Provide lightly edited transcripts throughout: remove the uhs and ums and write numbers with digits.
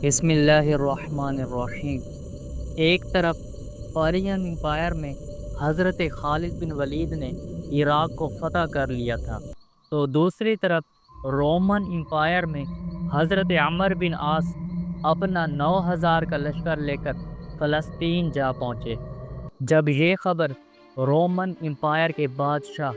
بسم اللہ الرحمن الرحیم۔ ایک طرف پرین امپائر میں حضرت خالد بن ولید نے عراق کو فتح کر لیا تھا، تو دوسری طرف رومن امپائر میں حضرت عمر بن عاص اپنا 9,000 کا لشکر لے کر فلسطین جا پہنچے۔ جب یہ خبر رومن امپائر کے بادشاہ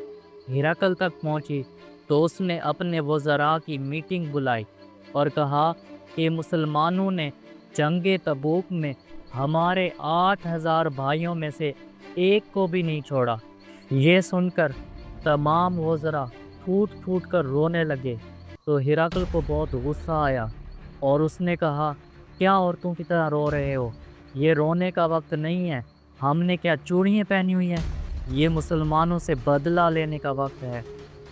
ہرقل تک پہنچی تو اس نے اپنے وزراء کی میٹنگ بلائی اور کہا کہ مسلمانوں نے جنگ تبوک میں ہمارے 8,000 بھائیوں میں سے ایک کو بھی نہیں چھوڑا۔ یہ سن کر تمام وزراء پھوٹ پھوٹ کر رونے لگے تو ہرقل کو بہت غصہ آیا اور اس نے کہا، کیا عورتوں کی طرح رو رہے ہو؟ یہ رونے کا وقت نہیں ہے۔ ہم نے کیا چوڑیاں پہنی ہوئی ہیں؟ یہ مسلمانوں سے بدلہ لینے کا وقت ہے۔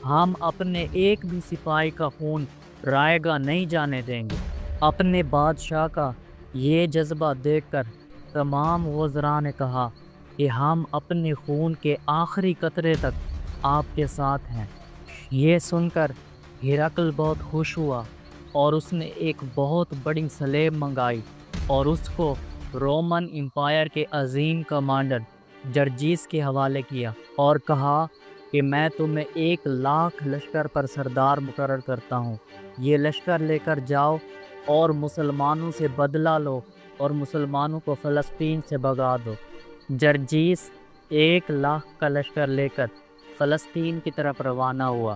ہم اپنے ایک بھی سپاہی کا خون رائے گاہ نہیں جانے دیں گے۔ اپنے بادشاہ کا یہ جذبہ دیکھ کر تمام وزراء نے کہا کہ ہم اپنے خون کے آخری قطرے تک آپ کے ساتھ ہیں۔ یہ سن کر ہرقل بہت خوش ہوا اور اس نے ایک بہت بڑی سلیب منگائی اور اس کو رومن امپائر کے عظیم کمانڈر جرجیس کے حوالے کیا اور کہا کہ میں تمہیں 1,00,000 لشکر پر سردار مقرر کرتا ہوں۔ یہ لشکر لے کر جاؤ اور مسلمانوں سے بدلہ لو اور مسلمانوں کو فلسطین سے بھگا دو۔ جرجیس 1,00,000 کا لشکر لے کر فلسطین کی طرف روانہ ہوا۔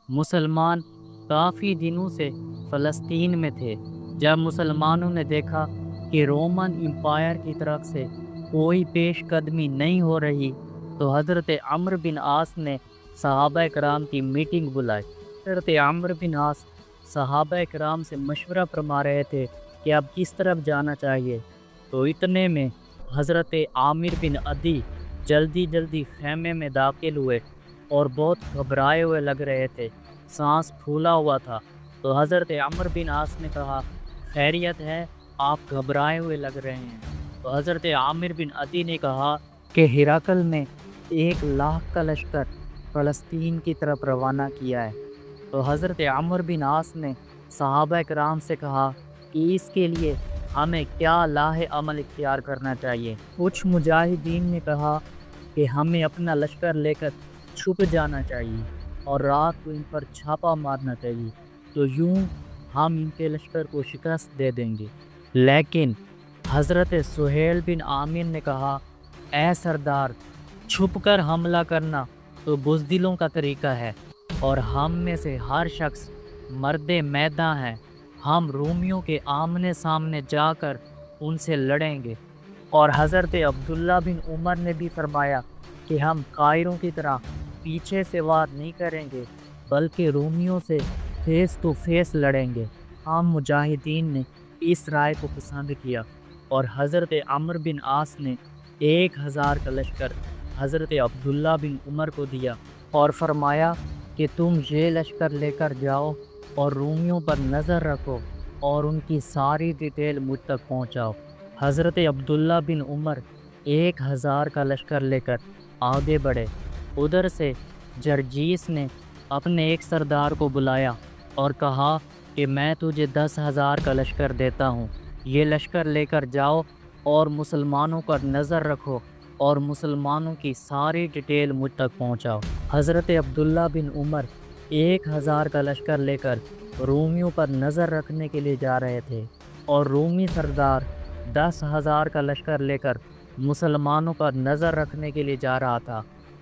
مسلمان کافی دنوں سے فلسطین میں تھے۔ جب مسلمانوں نے دیکھا کہ رومن امپائر کی طرف سے کوئی پیش قدمی نہیں ہو رہی تو حضرت عمر بن عاص نے صحابہ کرام کی میٹنگ بلائی۔ حضرت عمر بن عاص صحابہ کرام سے مشورہ فرما رہے تھے کہ اب کس طرف جانا چاہیے، تو اتنے میں حضرت عامر بن عدی جلدی خیمے میں داخل ہوئے اور بہت گھبرائے ہوئے لگ رہے تھے، سانس پھولا ہوا تھا۔ تو حضرت عمر بن عاص نے کہا، خیریت ہے؟ آپ گھبرائے ہوئے لگ رہے ہیں۔ تو حضرت عامر بن عدی نے کہا کہ ہرقل نے 1,00,000 کا لشکر فلسطین کی طرف روانہ کیا ہے۔ تو حضرت عمر بن عاص نے صحابہ کرام سے کہا کہ اس کے لیے ہمیں کیا لاہ عمل اختیار کرنا چاہیے۔ کچھ مجاہدین نے کہا کہ ہمیں اپنا لشکر لے کر چھپ جانا چاہیے اور رات کو ان پر چھاپا مارنا چاہیے، تو یوں ہم ان کے لشکر کو شکست دے دیں گے۔ لیکن حضرت سہیل بن عامر نے کہا، اے سردار، چھپ کر حملہ کرنا تو بزدلوں کا طریقہ ہے اور ہم میں سے ہر شخص مرد میداں ہے۔ ہم رومیوں کے آمنے سامنے جا کر ان سے لڑیں گے۔ اور حضرت عبداللہ بن عمر نے بھی فرمایا کہ ہم قائروں کی طرح پیچھے سے وار نہیں کریں گے بلکہ رومیوں سے فیس ٹو فیس لڑیں گے۔ عام مجاہدین نے اس رائے کو پسند کیا اور حضرت عمر بن عاص نے 1,000 کا لشکر حضرت عبداللہ بن عمر کو دیا اور فرمایا کہ تم یہ لشکر لے کر جاؤ اور رومیوں پر نظر رکھو اور ان کی ساری ڈیٹیل مجھ تک پہنچاؤ۔ حضرت عبداللہ بن عمر 1,000 کا لشکر لے کر آگے بڑھے۔ ادھر سے جرجیس نے اپنے ایک سردار کو بلایا اور کہا کہ میں تجھے 10,000 کا لشکر دیتا ہوں، یہ لشکر لے کر جاؤ اور مسلمانوں پر نظر رکھو اور مسلمانوں کی ساری ڈیٹیل مجھ تک پہنچاؤ۔ حضرت عبداللہ بن عمر 1,000 کا لشکر لے کر رومیوں پر نظر رکھنے کے لیے جا رہے تھے اور رومی سردار 10,000 کا لشکر لے کر مسلمانوں پر نظر رکھنے کے لیے جا رہا تھا۔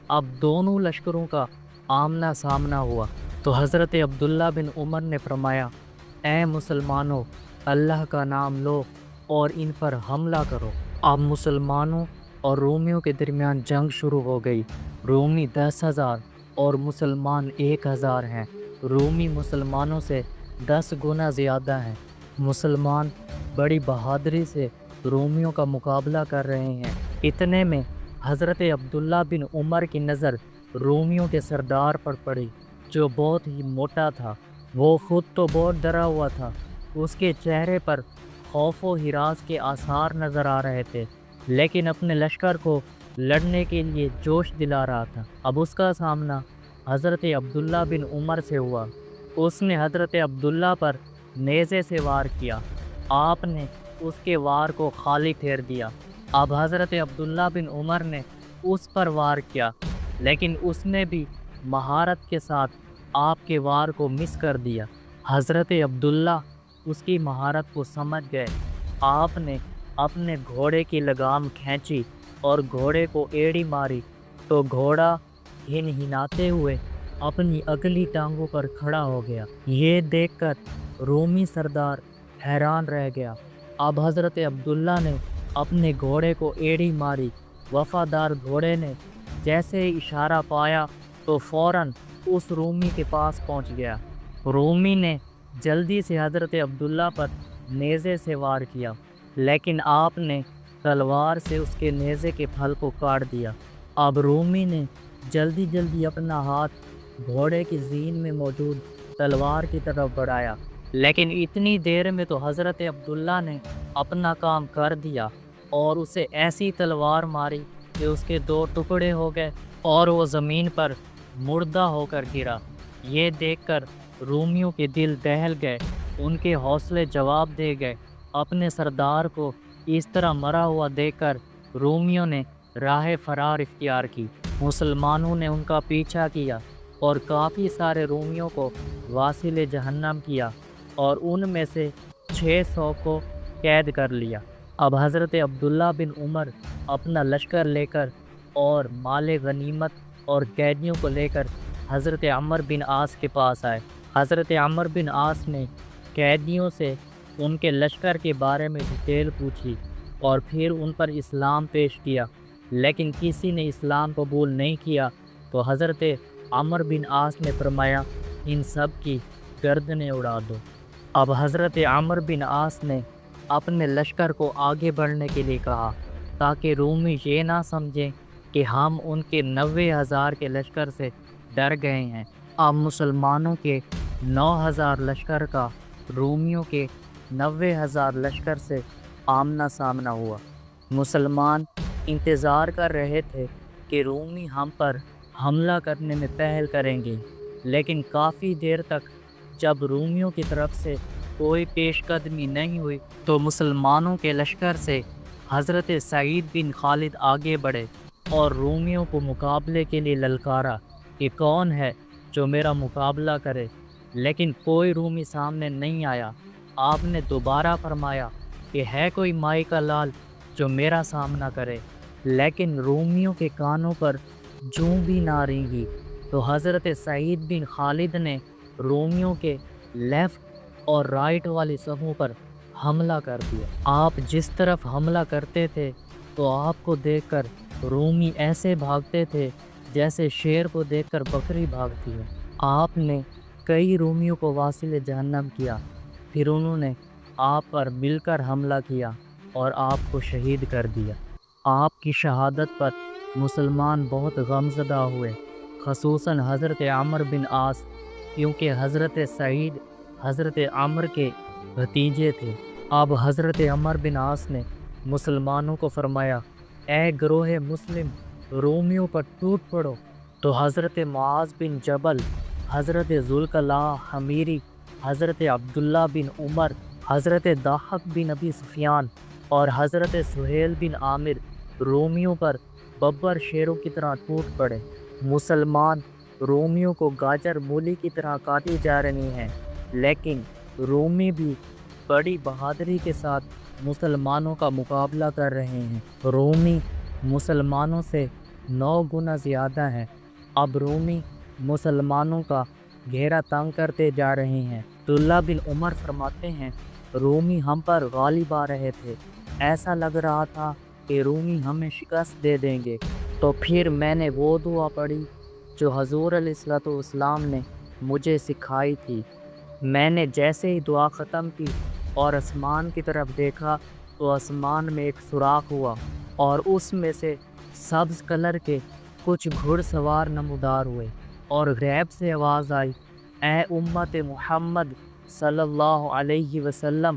اب دونوں لشکروں کا آمنا سامنا ہوا تو حضرت عبداللہ بن عمر نے فرمایا، اے مسلمانوں، اللہ کا نام لو اور ان پر حملہ کرو۔ اب مسلمانوں اور رومیوں کے درمیان جنگ شروع ہو گئی۔ رومی 10,000 اور مسلمان 1,000 ہیں۔ رومی مسلمانوں سے 10 گنا زیادہ ہیں۔ مسلمان بڑی بہادری سے رومیوں کا مقابلہ کر رہے ہیں۔ اتنے میں حضرت عبداللہ بن عمر کی نظر رومیوں کے سردار پر پڑی جو بہت ہی موٹا تھا۔ وہ خود تو بہت ڈرا ہوا تھا، اس کے چہرے پر خوف و ہراس کے آثار نظر آ رہے تھے، لیکن اپنے لشکر کو لڑنے کے لیے جوش دلا رہا تھا۔ اب اس کا سامنا حضرت عبداللہ بن عمر سے ہوا۔ اس نے حضرت عبداللہ پر نیزے سے وار کیا۔ آپ نے اس کے وار کو خالی پھیر دیا۔ اب حضرت عبداللہ بن عمر نے اس پر وار کیا، لیکن اس نے بھی مہارت کے ساتھ آپ کے وار کو مس کر دیا۔ حضرت عبداللہ اس کی مہارت کو سمجھ گئے۔ آپ نے اپنے گھوڑے کی لگام کھینچی اور گھوڑے کو ایڑی ماری تو گھوڑا ہنہناتے ہوئے اپنی اگلی ٹانگوں پر کھڑا ہو گیا۔ یہ دیکھ کر رومی سردار حیران رہ گیا۔ اب حضرت عبداللہ نے اپنے گھوڑے کو ایڑی ماری۔ وفادار گھوڑے نے جیسے ہی اشارہ پایا تو فوراً اس رومی کے پاس پہنچ گیا۔ رومی نے جلدی سے حضرت عبداللہ پر نیزے سے وار کیا، لیکن آپ نے تلوار سے اس کے نیزے کے پھل کو کاٹ دیا۔ اب رومی نے جلدی اپنا ہاتھ گھوڑے کی زین میں موجود تلوار کی طرف بڑھایا، لیکن اتنی دیر میں تو حضرت عبداللہ نے اپنا کام کر دیا اور اسے ایسی تلوار ماری کہ اس کے 2 ٹکڑے ہو گئے اور وہ زمین پر مردہ ہو کر گرا۔ یہ دیکھ کر رومیوں کے دل دہل گئے، ان کے حوصلے جواب دے گئے۔ اپنے سردار کو اس طرح مرا ہوا دیکھ کر رومیوں نے راہ فرار اختیار کی۔ مسلمانوں نے ان کا پیچھا کیا اور کافی سارے رومیوں کو واصل جہنم کیا اور ان میں سے 600 کو قید کر لیا۔ اب حضرت عبداللہ بن عمر اپنا لشکر لے کر اور مال غنیمت اور قیدیوں کو لے کر حضرت عمرو بن عاص کے پاس آئے۔ حضرت عمرو بن عاص نے قیدیوں سے ان کے لشکر کے بارے میں ڈیٹیل پوچھی اور پھر ان پر اسلام پیش کیا، لیکن کسی نے اسلام قبول نہیں کیا تو حضرت عمرو بن عاص نے فرمایا ان سب کی گردنیں اڑا دو۔ اب حضرت عمرو بن عاص نے اپنے لشکر کو آگے بڑھنے کے لیے کہا تاکہ رومی یہ نہ سمجھیں کہ ہم ان کے 90,000 کے لشکر سے ڈر گئے ہیں۔ اب مسلمانوں کے 9,000 لشکر کا رومیوں کے 90,000 لشکر سے آمنا سامنا ہوا۔ مسلمان انتظار کر رہے تھے کہ رومی ہم پر حملہ کرنے میں پہل کریں گے، لیکن کافی دیر تک جب رومیوں کی طرف سے کوئی پیش قدمی نہیں ہوئی تو مسلمانوں کے لشکر سے حضرت سعید بن خالد آگے بڑھے اور رومیوں کو مقابلے کے لیے للکارا کہ کون ہے جو میرا مقابلہ کرے، لیکن کوئی رومی سامنے نہیں آیا۔ آپ نے دوبارہ فرمایا کہ ہے کوئی مائی کا لال جو میرا سامنا کرے، لیکن رومیوں کے کانوں پر جوں بھی نہ رینگی تو حضرت سعید بن خالد نے رومیوں کے لیفٹ اور رائٹ والی صفوں پر حملہ کر دیا۔ آپ جس طرف حملہ کرتے تھے تو آپ کو دیکھ کر رومی ایسے بھاگتے تھے جیسے شیر کو دیکھ کر بکری بھاگتی ہے۔ آپ نے کئی رومیوں کو واصل جہنم کیا، پھر انہوں نے آپ پر مل کر حملہ کیا اور آپ کو شہید کر دیا۔ آپ کی شہادت پر مسلمان بہت غمزدہ ہوئے، خصوصاً حضرت عمرو بن عاص، کیونکہ حضرت سعید حضرت عمرو کے بھتیجے تھے۔ اب حضرت عمرو بن عاص نے مسلمانوں کو فرمایا اے گروہ مسلم، رومیوں پر ٹوٹ پڑو۔ تو حضرت معاذ بن جبل، حضرت ذوالقلع حمیری، حضرت عبداللہ بن عمر، حضرت ضاحک بن ابی سفیان اور حضرت سہیل بن عامر رومیوں پر ببر شیروں کی طرح ٹوٹ پڑے۔ مسلمان رومیوں کو گاجر مولی کی طرح کاٹی جا رہی ہیں، لیکن رومی بھی بڑی بہادری کے ساتھ مسلمانوں کا مقابلہ کر رہے ہیں۔ رومی مسلمانوں سے 9 گنا زیادہ ہیں۔ اب رومی مسلمانوں کا گھیرا تنگ کرتے جا رہے ہیں۔ عبداللہ بن عمر فرماتے ہیں رومی ہم پر غالب آ رہے تھے، ایسا لگ رہا تھا کہ رومی ہمیں شکست دے دیں گے۔ تو پھر میں نے وہ دعا پڑھی جو حضور علیہ الصلوۃ والسلام نے مجھے سکھائی تھی۔ میں نے جیسے ہی دعا ختم کی اور آسمان کی طرف دیکھا تو آسمان میں ایک سوراخ ہوا اور اس میں سے سبز کلر کے کچھ گھڑ سوار نمودار ہوئے اور غیب سے آواز آئی اے امت محمد صلی اللہ علیہ وسلم،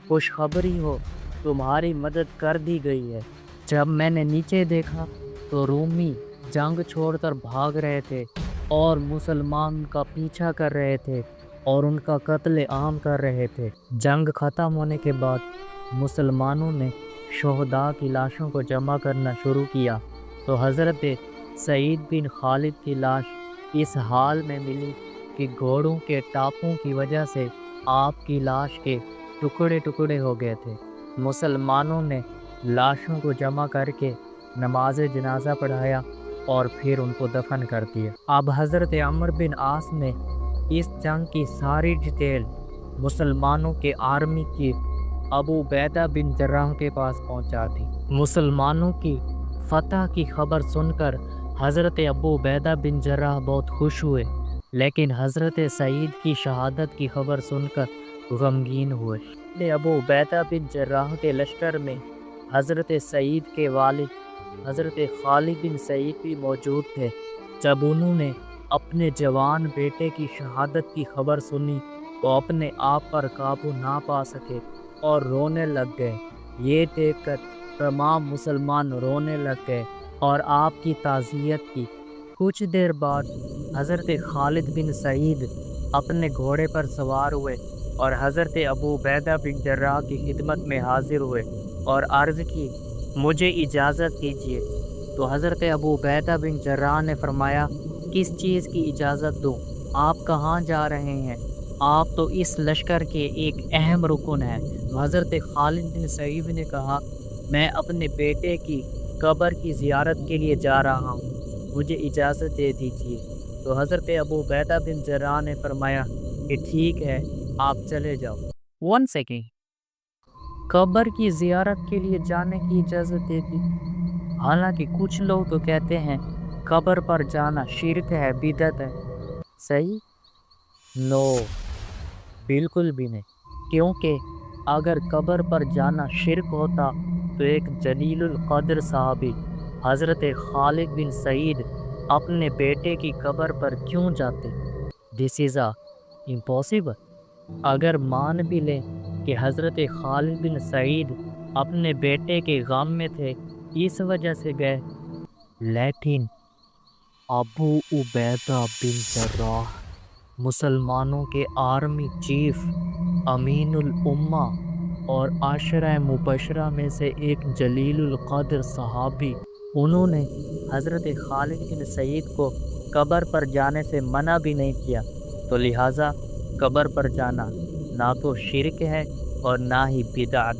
خوشخبری ہو تمہاری مدد کر دی گئی ہے۔ جب میں نے نیچے دیکھا تو رومی جنگ چھوڑ کر بھاگ رہے تھے اور مسلمان کا پیچھا کر رہے تھے اور ان کا قتل عام کر رہے تھے۔ جنگ ختم ہونے کے بعد مسلمانوں نے شہداء کی لاشوں کو جمع کرنا شروع کیا تو حضرت سعید بن خالد کی لاش اس حال میں ملی کہ گھوڑوں کے ٹاپوں کی وجہ سے آپ کی لاش کے ٹکڑے ٹکڑے ہو گئے تھے۔ مسلمانوں نے لاشوں کو جمع کر کے نماز جنازہ پڑھایا اور پھر ان کو دفن کر دیا۔ اب حضرت عمرو بن عاص نے اس جنگ کی ساری ڈیٹیل مسلمانوں کے آرمی کی ابو عبیدہ بن جراح کے پاس پہنچا دی۔ مسلمانوں کی فتح کی خبر سن کر حضرت ابو عبیدہ بن جراح بہت خوش ہوئے، لیکن حضرت سعید کی شہادت کی خبر سن کر غمگین ہوئے۔ ابو عبیدہ بن جراح کے لشکر میں حضرت سعید کے والد حضرت خالد بن سعید بھی موجود تھے۔ جب انہوں نے اپنے جوان بیٹے کی شہادت کی خبر سنی تو اپنے آپ پر قابو نہ پا سکے اور رونے لگ گئے۔ یہ دیکھ کر تمام مسلمان رونے لگ گئے اور آپ کی تعزیت کی۔ کچھ دیر بعد حضرت خالد بن سعید اپنے گھوڑے پر سوار ہوئے اور حضرت ابو عبیدہ بن جراح کی خدمت میں حاضر ہوئے اور عرض کی، مجھے اجازت دیجیے۔ تو حضرت ابو عبیدہ بن جراح نے فرمایا، کس چیز کی اجازت دوں؟ آپ کہاں جا رہے ہیں؟ آپ تو اس لشکر کے ایک اہم رکن ہیں۔ حضرت خالد بن سعید نے کہا، میں اپنے بیٹے کی قبر کی زیارت کے لیے جا رہا ہوں، مجھے اجازت دے دیجیے۔ تو حضرت ابو عبیدہ بن جراح نے فرمایا کہ ٹھیک ہے، آپ چلے جاؤ۔ 1 سیکنڈ، قبر کی زیارت کے لیے جانے کی اجازت دے دی؟ حالانکہ کچھ لوگ تو کہتے ہیں قبر پر جانا شرک ہے، بدعت ہے۔ صحیح؟ نو، بالکل بھی نہیں، کیونکہ اگر قبر پر جانا شرک ہوتا تو ایک جلیل القدر صحابی حضرت خالد بن سعید اپنے بیٹے کی قبر پر کیوں جاتے؟ دس از امپاسبل۔ اگر مان بھی لیں کہ حضرت خالد بن سعید اپنے بیٹے کے غم میں تھے اس وجہ سے گئے، لیکن ابو عبیدہ بن جراح مسلمانوں کے آرمی چیف، امین الامہ اور عشرہ مبشرہ میں سے ایک جلیل القدر صحابی، انہوں نے حضرت خالد بن سعید کو قبر پر جانے سے منع بھی نہیں کیا، تو لہٰذا قبر پر جانا نہ تو شرک ہے اور نہ ہی بدعت،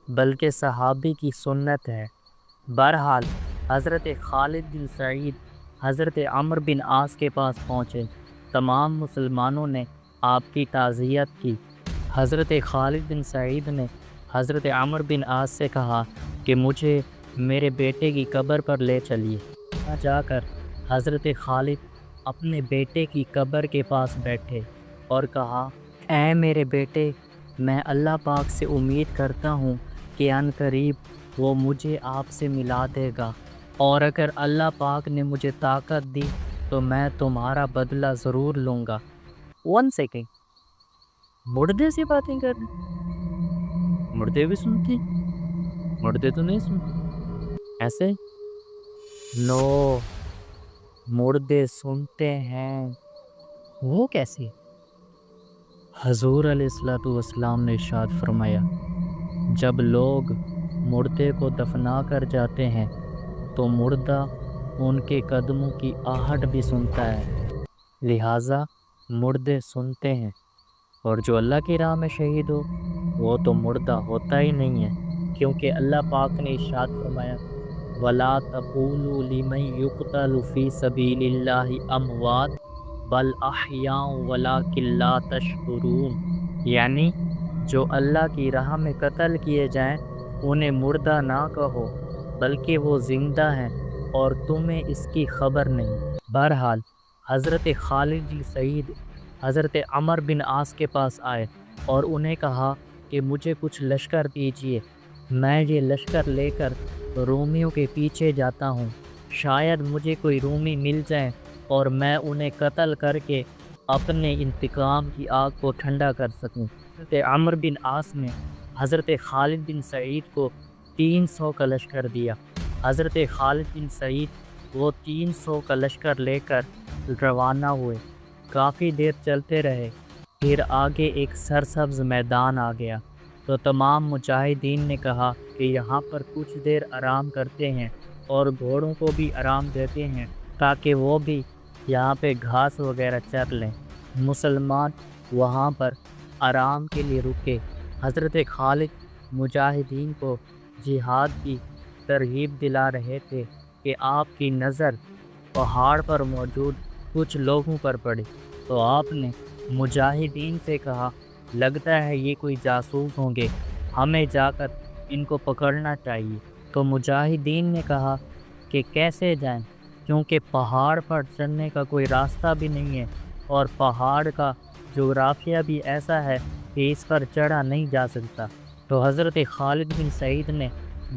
بلکہ صحابی کی سنت ہے۔ بہرحال حضرت خالد بن سعید حضرت عمرو بن عاص کے پاس پہنچے۔ تمام مسلمانوں نے آپ کی تعزیت کی۔ حضرت خالد بن سعید نے حضرت عمرو بن عاص سے کہا کہ مجھے میرے بیٹے کی قبر پر لے چلیے۔ وہاں جا کر حضرت خالد اپنے بیٹے کی قبر کے پاس بیٹھے اور کہا، اے میرے بیٹے، میں اللہ پاک سے امید کرتا ہوں کہ عن قریب وہ مجھے آپ سے ملا دے گا، اور اگر اللہ پاک نے مجھے طاقت دی تو میں تمہارا بدلہ ضرور لوں گا۔ 1 سیکنڈ، مردے سے باتیں کر رہے ہیں؟ مردے بھی سنتے؟ مردے تو نہیں سنتے ایسے؟ نو، مردے سنتے ہیں۔ وہ کیسے؟ حضور علیہ السلام نے ارشاد فرمایا، جب لوگ مردے کو دفنا کر جاتے ہیں تو مردہ ان کے قدموں کی آہٹ بھی سنتا ہے، لہٰذا مردے سنتے ہیں، اور جو اللہ کی راہ میں شہید ہو وہ تو مردہ ہوتا ہی نہیں ہے، کیونکہ اللہ پاک نے ارشاد فرمایا، وَلَا تَقُولُوا لِمَن يُقْتَلُ فِي سَبِيلِ اللَّهِ أَمْوَاتٌ بَلْ أَحْيَاءٌ وَلَٰكِن لَّا تَشْعُرُونَ، یعنی جو اللہ کی راہ میں قتل کیے جائیں انہیں مردہ نہ کہو، بلکہ وہ زندہ ہیں اور تمہیں اس کی خبر نہیں۔ بہرحال حضرت خالد بن سعید حضرت عمرو بن عاص کے پاس آئے اور انہیں کہا کہ مجھے کچھ لشکر دیجیے، میں یہ لشکر لے کر رومیوں کے پیچھے جاتا ہوں، شاید مجھے کوئی رومی مل جائیں اور میں انہیں قتل کر کے اپنے انتقام کی آگ کو ٹھنڈا کر سکوں۔ حضرت عمرو بن عاص نے حضرت خالد بن سعید کو 300 کا لشکر دیا۔ حضرت خالد بن سعید وہ 300 کا لشکر لے کر روانہ ہوئے۔ کافی دیر چلتے رہے، پھر آگے ایک سرسبز میدان آ گیا تو تمام مجاہدین نے کہا کہ یہاں پر کچھ دیر آرام کرتے ہیں اور گھوڑوں کو بھی آرام دیتے ہیں تاکہ وہ بھی یہاں پہ گھاس وغیرہ چر لیں۔ مسلمان وہاں پر آرام کے لیے رکے۔ حضرت خالد مجاہدین کو جہاد کی ترغیب دلا رہے تھے کہ آپ کی نظر پہاڑ پر موجود کچھ لوگوں پر پڑی تو آپ نے مجاہدین سے کہا، لگتا ہے یہ کوئی جاسوس ہوں گے، ہمیں جا کر ان کو پکڑنا چاہیے۔ تو مجاہدین نے کہا کہ کیسے جائیں، کیونکہ پہاڑ پر چڑھنے کا کوئی راستہ بھی نہیں ہے اور پہاڑ کا جغرافیہ بھی ایسا ہے کہ اس پر چڑھا نہیں جا سکتا۔ تو حضرت خالد بن سعید نے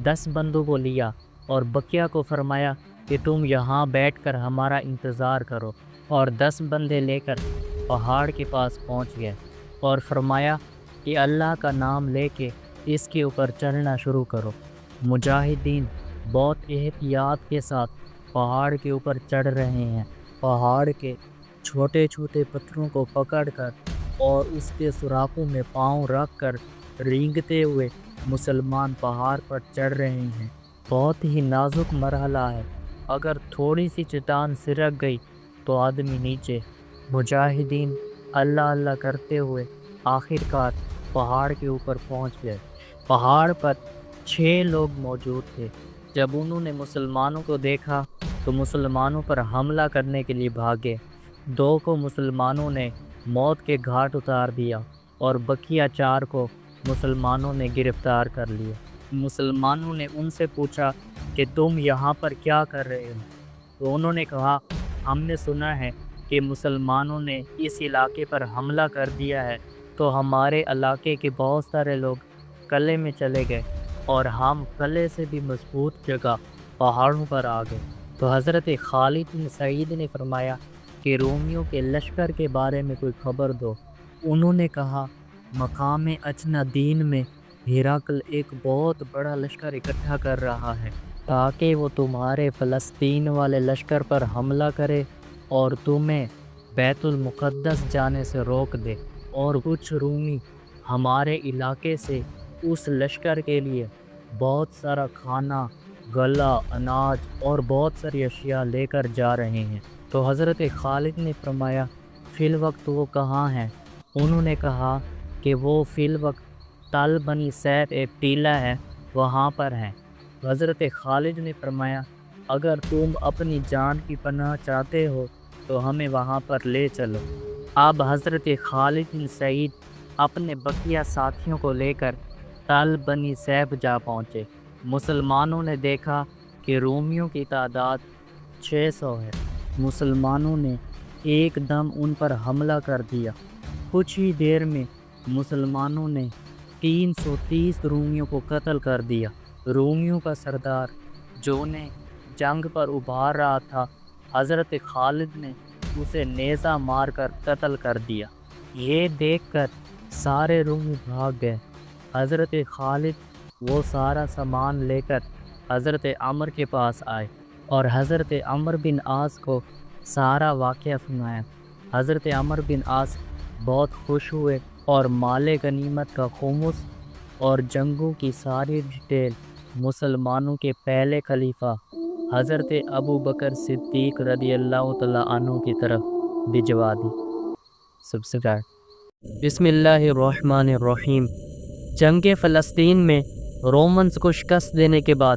10 بندوں کو لیا اور بقیہ کو فرمایا کہ تم یہاں بیٹھ کر ہمارا انتظار کرو، اور 10 بندے لے کر پہاڑ کے پاس پہنچ گئے اور فرمایا کہ اللہ کا نام لے کے اس کے اوپر چڑھنا شروع کرو۔ مجاہدین بہت احتیاط کے ساتھ پہاڑ کے اوپر چڑھ رہے ہیں، پہاڑ کے چھوٹے چھوٹے پتھروں کو پکڑ کر اور اس کے سوراخوں میں پاؤں رکھ کر رینگتے ہوئے مسلمان پہاڑ پر چڑھ رہے ہیں۔ بہت ہی نازک مرحلہ ہے، اگر تھوڑی سی چٹان سرک گئی تو آدمی نیچے۔ مجاہدین اللہ اللہ کرتے ہوئے آخر کار پہاڑ کے اوپر پہنچ گئے۔ پہاڑ پر 6 لوگ موجود تھے۔ جب انہوں نے مسلمانوں کو دیکھا تو مسلمانوں پر حملہ کرنے کے لیے بھاگے۔ 2 کو مسلمانوں نے موت کے گھاٹ اتار دیا اور بقیہ 4 کو مسلمانوں نے گرفتار کر لیا۔ مسلمانوں نے ان سے پوچھا کہ تم یہاں پر کیا کر رہے ہو؟ تو انہوں نے کہا، ہم نے سنا ہے کہ مسلمانوں نے اس علاقے پر حملہ کر دیا ہے، تو ہمارے علاقے کے بہت سارے لوگ قلعے میں چلے گئے اور ہم قلعے سے بھی مضبوط جگہ پہاڑوں پر آ گئے۔ تو حضرت خالد بن سعید نے فرمایا کہ رومیوں کے لشکر کے بارے میں کوئی خبر دو۔ انہوں نے کہا، مقام اجنادین میں ہرقل ایک بہت بڑا لشکر اکٹھا کر رہا ہے تاکہ وہ تمہارے فلسطین والے لشکر پر حملہ کرے اور تمہیں بیت المقدس جانے سے روک دے، اور کچھ رومی ہمارے علاقے سے اس لشکر کے لیے بہت سارا کھانا، غلہ، اناج اور بہت ساری اشیاء لے کر جا رہے ہیں۔ تو حضرت خالد نے فرمایا، فی الوقت وہ کہاں ہیں؟ انہوں نے کہا کہ وہ فی الوقت تل بنی سیف ایک ٹیلہ ہے، وہاں پر ہیں۔ حضرت خالد نے فرمایا، اگر تم اپنی جان کی پناہ چاہتے ہو تو ہمیں وہاں پر لے چلو۔ اب حضرت خالد بن سعید اپنے بقیہ ساتھیوں کو لے کر تل بنی سیف جا پہنچے۔ مسلمانوں نے دیکھا کہ رومیوں کی تعداد 600 ہے۔ مسلمانوں نے ایک دم ان پر حملہ کر دیا۔ کچھ ہی دیر میں مسلمانوں نے 330 رومیوں کو قتل کر دیا۔ رومیوں کا سردار جو انہیں جنگ پر ابھار رہا تھا، حضرت خالد نے اسے نیزہ مار کر قتل کر دیا۔ یہ دیکھ کر سارے رومی بھاگ گئے۔ حضرت خالد وہ سارا سامان لے کر حضرت عمر کے پاس آئے اور حضرت عمر بن عاص کو سارا واقعہ سنایا۔ حضرت عمر بن عاص بہت خوش ہوئے اور مال غنیمت کا خمس اور جنگوں کی ساری ڈیٹیل مسلمانوں کے پہلے خلیفہ حضرت ابو بکر صدیق رضی اللہ تعالیٰ عنہ کی طرف بھجوا دی۔ بسم اللہ الرحمن الرحیم۔ جنگ فلسطین میں رومنز کو شکست دینے کے بعد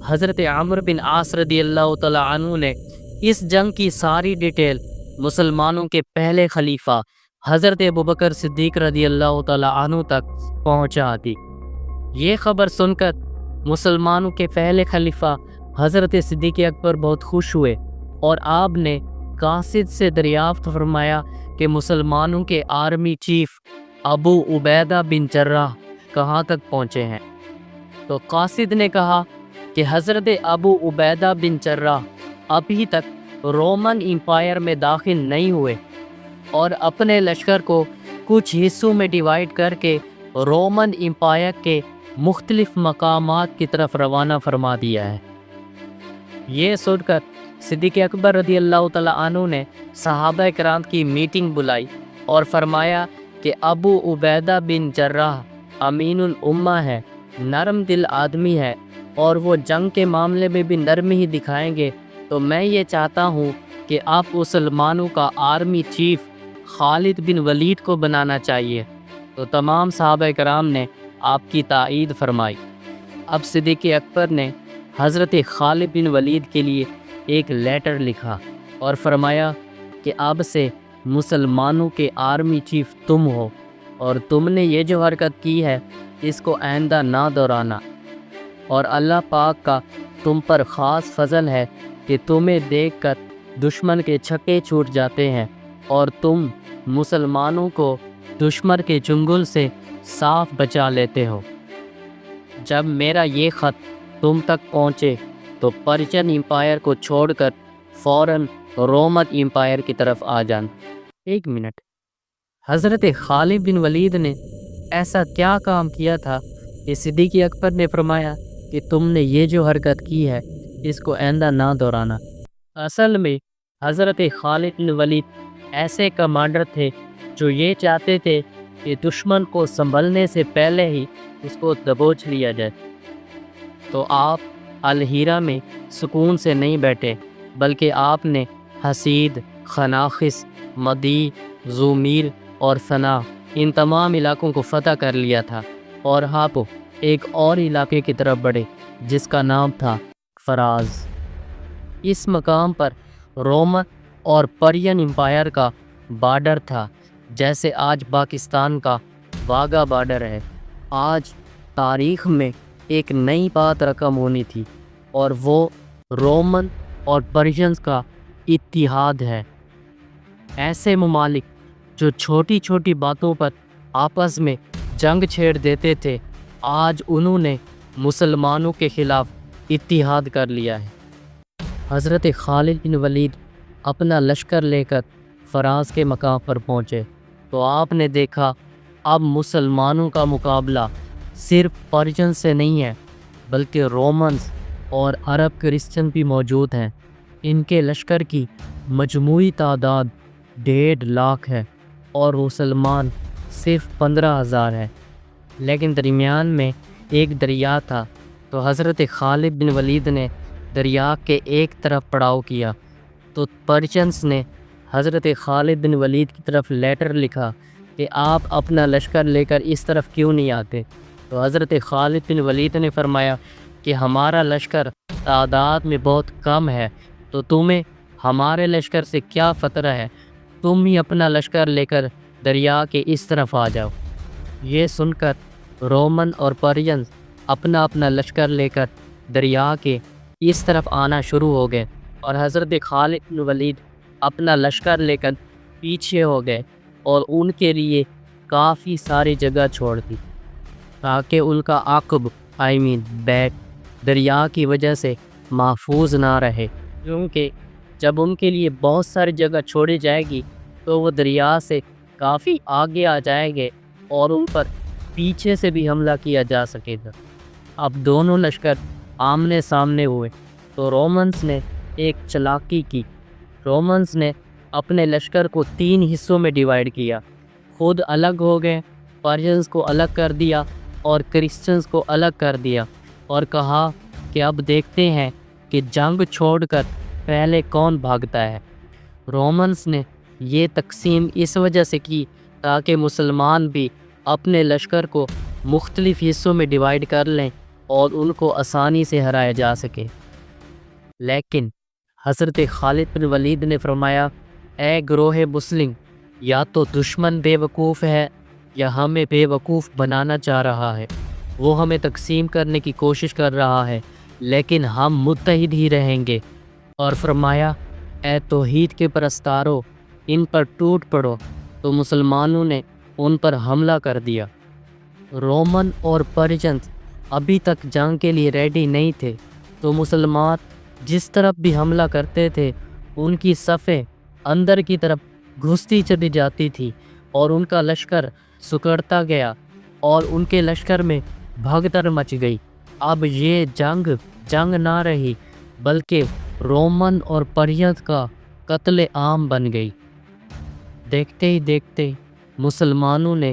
حضرت عمر بن عاص رضی اللہ تعالیٰ عنہ نے اس جنگ کی ساری ڈیٹیل مسلمانوں کے پہلے خلیفہ حضرت ابوبکر صدیق رضی اللہ تعالیٰ عنہ تک پہنچا دی۔ یہ خبر سن کر مسلمانوں کے پہلے خلیفہ حضرت صدیق اکبر بہت خوش ہوئے اور آپ نے قاصد سے دریافت فرمایا کہ مسلمانوں کے آرمی چیف ابو عبیدہ بن جراح کہاں تک پہنچے ہیں؟ تو قاصد نے کہا کہ حضرت ابو عبیدہ بن جراح ابھی تک رومن امپائر میں داخل نہیں ہوئے اور اپنے لشکر کو کچھ حصوں میں ڈیوائیڈ کر کے رومن امپائر کے مختلف مقامات کی طرف روانہ فرما دیا ہے۔ یہ سن کر صدیق اکبر رضی اللہ تعالیٰ عنہ نے صحابہ کرام کی میٹنگ بلائی اور فرمایا کہ ابو عبیدہ بن جراح امین الامہ ہے، نرم دل آدمی ہے اور وہ جنگ کے معاملے میں بھی نرم ہی دکھائیں گے، تو میں یہ چاہتا ہوں کہ آپ مسلمانوں کا آرمی چیف خالد بن ولید کو بنانا چاہیے۔ تو تمام صحابہ کرام نے آپ کی تائید فرمائی۔ اب صدیق اکبر نے حضرت خالد بن ولید کے لیے ایک لیٹر لکھا اور فرمایا کہ اب سے مسلمانوں کے آرمی چیف تم ہو، اور تم نے یہ جو حرکت کی ہے اس کو آئندہ نہ دہرانا، اور اللہ پاک کا تم پر خاص فضل ہے کہ تمہیں دیکھ کر دشمن کے چھکے چھوٹ جاتے ہیں اور تم مسلمانوں کو دشمن کے چنگل سے صاف بچا لیتے ہو۔ جب میرا یہ خط تم تک پہنچے تو پرشین امپائر کو چھوڑ کر فوراً رومن امپائر کی طرف آ جان۔ ایک منٹ، حضرت خالد بن ولید نے ایسا کیا کام کیا تھا کہ صدیق اکبر نے فرمایا کہ تم نے یہ جو حرکت کی ہے اس کو آئندہ نہ دہرانا؟ اصل میں حضرت خالد بن ولید ایسے کمانڈر تھے جو یہ چاہتے تھے کہ دشمن کو سنبھلنے سے پہلے ہی اس کو دبوچ لیا جائے۔ تو آپ الہیرا میں سکون سے نہیں بیٹھے، بلکہ آپ نے حسید، خناخس، مدی، زومیر اور ثنا ان تمام علاقوں کو فتح کر لیا تھا، اور آپ ایک اور علاقے کی طرف بڑھے جس کا نام تھا فراز۔ اس مقام پر رومن اور پرین امپائر کا بارڈر تھا، جیسے آج پاکستان کا واگا بارڈر ہے۔ آج تاریخ میں ایک نئی بات رقم ہونی تھی، اور وہ رومن اور پرشینز کا اتحاد ہے۔ ایسے ممالک جو چھوٹی چھوٹی باتوں پر آپس میں جنگ چھیڑ دیتے تھے، آج انہوں نے مسلمانوں کے خلاف اتحاد کر لیا ہے۔ حضرت خالد بن ولید اپنا لشکر لے کر فراز کے مقام پر پہنچے تو آپ نے دیکھا اب مسلمانوں کا مقابلہ صرف پرشین سے نہیں ہے، بلکہ رومنز اور عرب کرسچن بھی موجود ہیں۔ ان کے لشکر کی مجموعی تعداد 1.5 لاکھ ہے اور مسلمان صرف 15,000 ہے، لیکن درمیان میں ایک دریا تھا، تو حضرت خالد بن ولید نے دریا کے ایک طرف پڑاؤ کیا، تو پرشینز نے حضرت خالد بن ولید کی طرف لیٹر لکھا کہ آپ اپنا لشکر لے کر اس طرف کیوں نہیں آتے؟ تو حضرت خالد بن ولید نے فرمایا کہ ہمارا لشکر تعداد میں بہت کم ہے، تو تمہیں ہمارے لشکر سے کیا خطرہ ہے؟ تم ہی اپنا لشکر لے کر دریا کے اس طرف آ جاؤ۔ یہ سن کر رومن اور پرشینز اپنا اپنا لشکر لے کر دریا کے اس طرف آنا شروع ہو گئے، اور حضرت خالد بن ولید اپنا لشکر لے کر پیچھے ہو گئے اور ان کے لیے کافی ساری جگہ چھوڑ دی تاکہ ان کا عقب بیک دریا کی وجہ سے محفوظ نہ رہے، کیونکہ جب ان کے لیے بہت ساری جگہ چھوڑی جائے گی تو وہ دریا سے کافی آگے آ جائیں گے اور ان پر پیچھے سے بھی حملہ کیا جا سکے گا۔ اب دونوں لشکر آمنے سامنے ہوئے تو رومنز نے ایک چالاکی کی۔ رومنز نے اپنے لشکر کو 3 حصوں میں ڈیوائیڈ کیا، خود الگ ہو گئے، پرشینز کو الگ کر دیا اور کرسچنز کو الگ کر دیا، اور کہا کہ اب دیکھتے ہیں کہ جنگ چھوڑ کر پہلے کون بھاگتا ہے۔ رومنز نے یہ تقسیم اس وجہ سے کی تاکہ مسلمان بھی اپنے لشکر کو مختلف حصوں میں ڈیوائیڈ کر لیں اور ان کو آسانی سے ہرایا جا سکے۔ لیکن حضرت خالد بن ولید نے فرمایا، اے گروہ مسلم، یا تو دشمن بے وقوف ہے یا ہمیں بے وقوف بنانا چاہ رہا ہے۔ وہ ہمیں تقسیم کرنے کی کوشش کر رہا ہے، لیکن ہم متحد ہی رہیں گے۔ اور فرمایا، اے توحید کے پرستارو، ان پر ٹوٹ پڑو۔ تو مسلمانوں نے ان پر حملہ کر دیا۔ رومن اور پرشینز ابھی تک جنگ کے لیے ریڈی نہیں تھے، تو مسلمان جس طرف بھی حملہ کرتے تھے ان کی صفیں اندر کی طرف گھستی چلی جاتی تھی اور ان کا لشکر سکڑتا گیا اور ان کے لشکر میں بھگدڑ مچ گئی۔ اب یہ جنگ نہ رہی، بلکہ رومن اور پرشینز کا قتل عام بن گئی۔ دیکھتے ہی دیکھتے مسلمانوں نے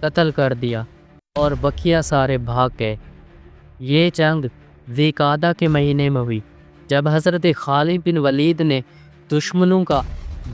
قتل کر دیا اور بقیہ سارے بھاگ گئے۔ یہ جنگ ذی قعدہ کے مہینے میں ہوئی۔ جب حضرت خالد بن ولید نے دشمنوں کا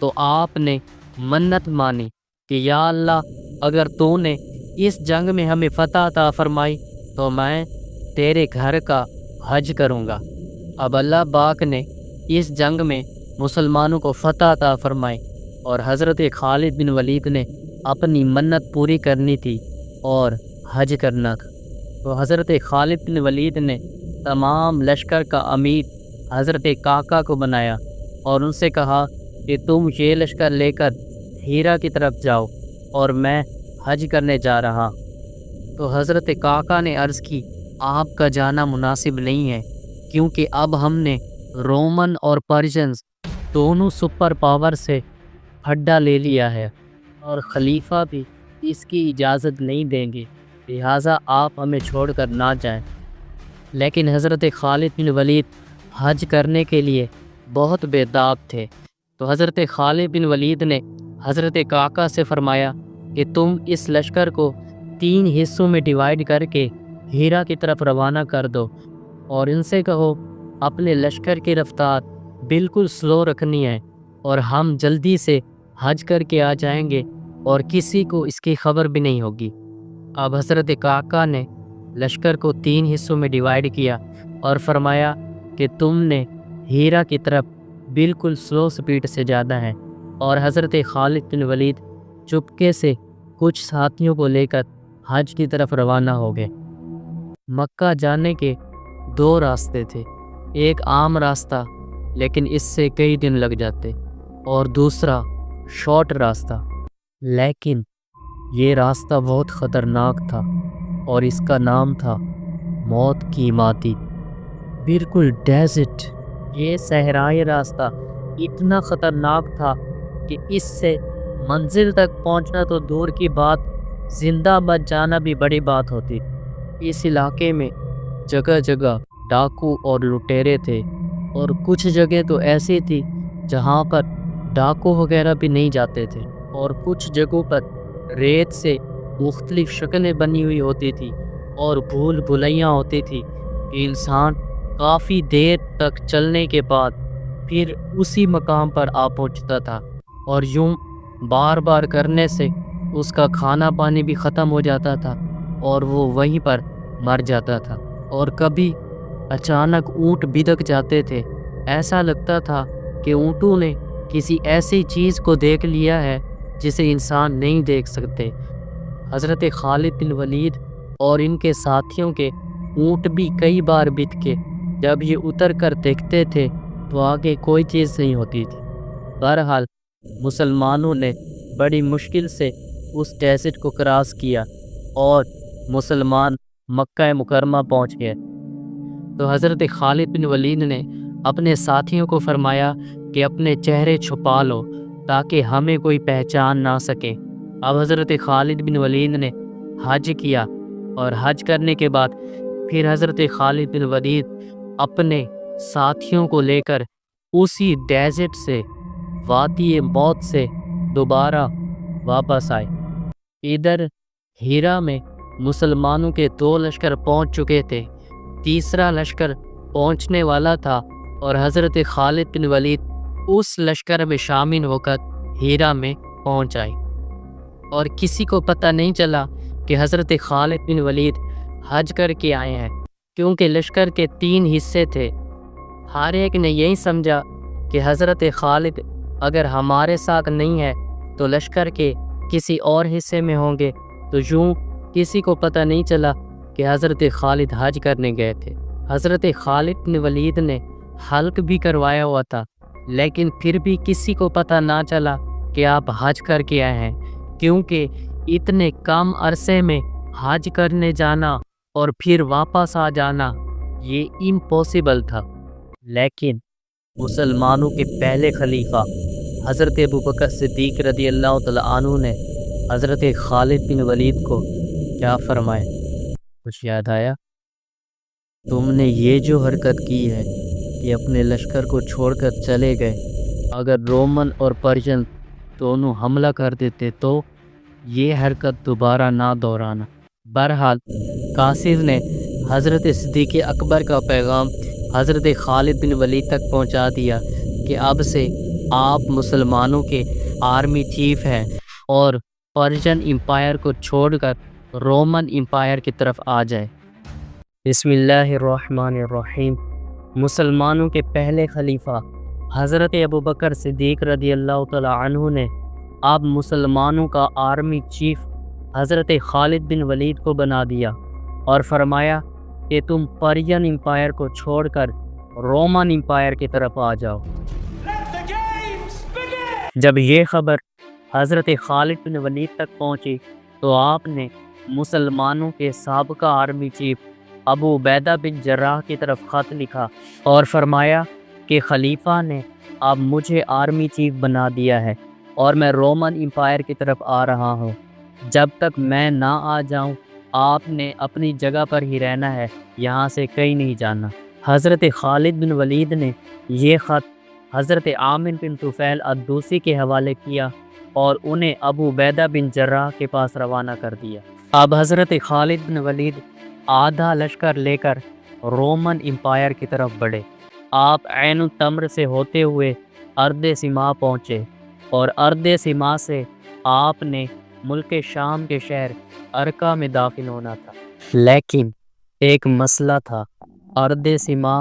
تو آپ نے منت مانی کہ یا اللہ، اگر تو نے اس جنگ میں ہمیں فتح عطا فرمائی تو میں تیرے گھر کا حج کروں گا۔ اب اللہ پاک نے اس جنگ میں مسلمانوں کو فتح عطا فرمائی اور حضرت خالد بن ولید نے اپنی منت پوری کرنی تھی اور حج کرنا تھا۔ تو حضرت خالد بن ولید نے تمام لشکر کا امیر حضرت کاکا کو بنایا اور ان سے کہا کہ تم یہ لشکر لے کر ہیرا کی طرف جاؤ اور میں حج کرنے جا رہا۔ تو حضرت کاکا نے عرض کی، آپ کا جانا مناسب نہیں ہے، کیونکہ اب ہم نے رومن اور پرشنز دونوں سپر پاور سے ہڈا لے لیا ہے اور خلیفہ بھی اس کی اجازت نہیں دیں گے، لہٰذا آپ ہمیں چھوڑ کر نہ جائیں۔ لیکن حضرت خالد بن ولید حج کرنے کے لیے بہت بےتاب تھے۔ تو حضرت خالد بن ولید نے حضرت کاکا سے فرمایا کہ تم اس لشکر کو 3 حصوں میں ڈیوائیڈ کر کے ہیرا کی طرف روانہ کر دو اور ان سے کہو اپنے لشکر کی رفتار بالکل سلو رکھنی ہے اور ہم جلدی سے حج کر کے آ جائیں گے اور کسی کو اس کی خبر بھی نہیں ہوگی۔ اب حضرت کاکا نے لشکر کو 3 حصوں میں ڈیوائیڈ کیا اور فرمایا کہ تم نے ہیرا کی طرف بالکل سلو سپیڈ سے جانا ہے، اور حضرت خالد بن ولید چپکے سے کچھ ساتھیوں کو لے کر حج کی طرف روانہ ہو گئے۔ مکہ جانے کے 2 راستے تھے، ایک عام راستہ لیکن اس سے کئی دن لگ جاتے، اور دوسرا شارٹ راستہ، لیکن یہ راستہ بہت خطرناک تھا اور اس کا نام تھا موت کی مادی، بالکل ڈیزرٹ۔ یہ صحرائی راستہ اتنا خطرناک تھا کہ اس سے منزل تک پہنچنا تو دور کی بات، زندہ بچ جانا بھی بڑی بات ہوتی۔ اس علاقے میں جگہ جگہ ڈاکو اور لٹیرے تھے، اور کچھ جگہ تو ایسی تھی جہاں پر ڈاکو وغیرہ بھی نہیں جاتے تھے، اور کچھ جگہوں پر ریت سے مختلف شکلیں بنی ہوئی ہوتی تھی اور بھول بھلیاں ہوتی تھی کہ انسان کافی دیر تک چلنے کے بعد پھر اسی مقام پر آ پہنچتا تھا، اور یوں بار بار کرنے سے اس کا کھانا پانی بھی ختم ہو جاتا تھا اور وہ وہیں پر مر جاتا تھا۔ اور کبھی اچانک اونٹ بدک جاتے تھے، ایسا لگتا تھا کہ اونٹوں نے کسی ایسی چیز کو دیکھ لیا ہے جسے انسان نہیں دیکھ سکتے۔ حضرت خالد بن ولید اور ان کے ساتھیوں کے اونٹ بھی کئی بار بدکے، جب یہ اتر کر دیکھتے تھے تو آگے کوئی چیز نہیں ہوتی تھی۔ بہرحال مسلمانوں نے بڑی مشکل سے اس ڈیزرٹ کو کراس کیا اور مسلمان مکہ مکرمہ پہنچ گئے۔ تو حضرت خالد بن ولید نے اپنے ساتھیوں کو فرمایا کہ اپنے چہرے چھپا لو تاکہ ہمیں کوئی پہچان نہ سکے۔ اب حضرت خالد بن ولید نے حج کیا، اور حج کرنے کے بعد پھر حضرت خالد بن ولید اپنے ساتھیوں کو لے کر اسی ڈیزرٹ سے، وادی موت سے دوبارہ واپس آئے۔ ادھر ہیرا میں مسلمانوں کے 2 لشکر پہنچ چکے تھے، تیسرا لشکر پہنچنے والا تھا، اور حضرت خالد بن ولید اس لشکر میں شامل ہو کر ہیرا میں پہنچ آئے، اور کسی کو پتہ نہیں چلا کہ حضرت خالد بن ولید حج کر کے آئے ہیں، کیونکہ لشکر کے 3 حصے تھے۔ ہر ایک نے یہی سمجھا کہ حضرت خالد اگر ہمارے ساتھ نہیں ہے تو لشکر کے کسی اور حصے میں ہوں گے، تو یوں کسی کو پتہ نہیں چلا کہ حضرت خالد حج کرنے گئے تھے۔ حضرت خالد بن ولید نے حلق بھی کروایا ہوا تھا، لیکن پھر بھی کسی کو پتہ نہ چلا کہ آپ حج کر کے آئے ہیں، کیونکہ اتنے کم عرصے میں حج کرنے جانا اور پھر واپس آ جانا یہ امپاسبل تھا۔ لیکن مسلمانوں کے پہلے خلیفہ حضرت ابوبکر صدیق رضی اللہ تعالیٰ عنہ نے حضرت خالد بن ولید کو کیا فرمایا؟ کچھ یاد آیا؟ تم نے یہ جو حرکت کی ہے کہ اپنے لشکر کو چھوڑ کر چلے گئے، اگر رومن اور پرشین دونوں حملہ کر دیتے تو یہ حرکت دوبارہ نہ دہرانا۔ بہرحال قاصد نے حضرت صدیق اکبر کا پیغام حضرت خالد بن ولید تک پہنچا دیا کہ اب سے آپ مسلمانوں کے آرمی چیف ہیں اور پرشین امپائر کو چھوڑ کر رومن امپائر کی طرف آ جائے۔ بسم اللہ الرحمن الرحیم۔ مسلمانوں کے پہلے خلیفہ حضرت ابوبکر صدیق رضی اللہ تعالیٰ عنہ نے اب مسلمانوں کا آرمی چیف حضرت خالد بن ولید کو بنا دیا اور فرمایا کہ تم پرشین امپائر کو چھوڑ کر رومن امپائر کی طرف آ جاؤ۔ جب یہ خبر حضرت خالد بن ولید تک پہنچی تو آپ نے مسلمانوں کے سابقہ آرمی چیف ابو عبیدہ بن جراح کی طرف خط لکھا اور فرمایا کہ خلیفہ نے اب مجھے آرمی چیف بنا دیا ہے اور میں رومن امپائر کی طرف آ رہا ہوں۔ جب تک میں نہ آ جاؤں آپ نے اپنی جگہ پر ہی رہنا ہے، یہاں سے کہیں نہیں جانا۔ حضرت خالد بن ولید نے یہ خط حضرت عامر بن طفیل الدوسی کے حوالے کیا اور انہیں ابو عبیدہ بن جراح کے پاس روانہ کر دیا۔ اب حضرت خالد بن ولید آدھا لشکر لے کر رومن امپائر کی طرف بڑھے۔ آپ عین التمر سے ہوتے ہوئے ارض سما پہنچے اور ارض سما سے آپ نے ملک شام کے شہر ارکا میں داخل ہونا تھا، لیکن ایک مسئلہ تھا۔ ارض سما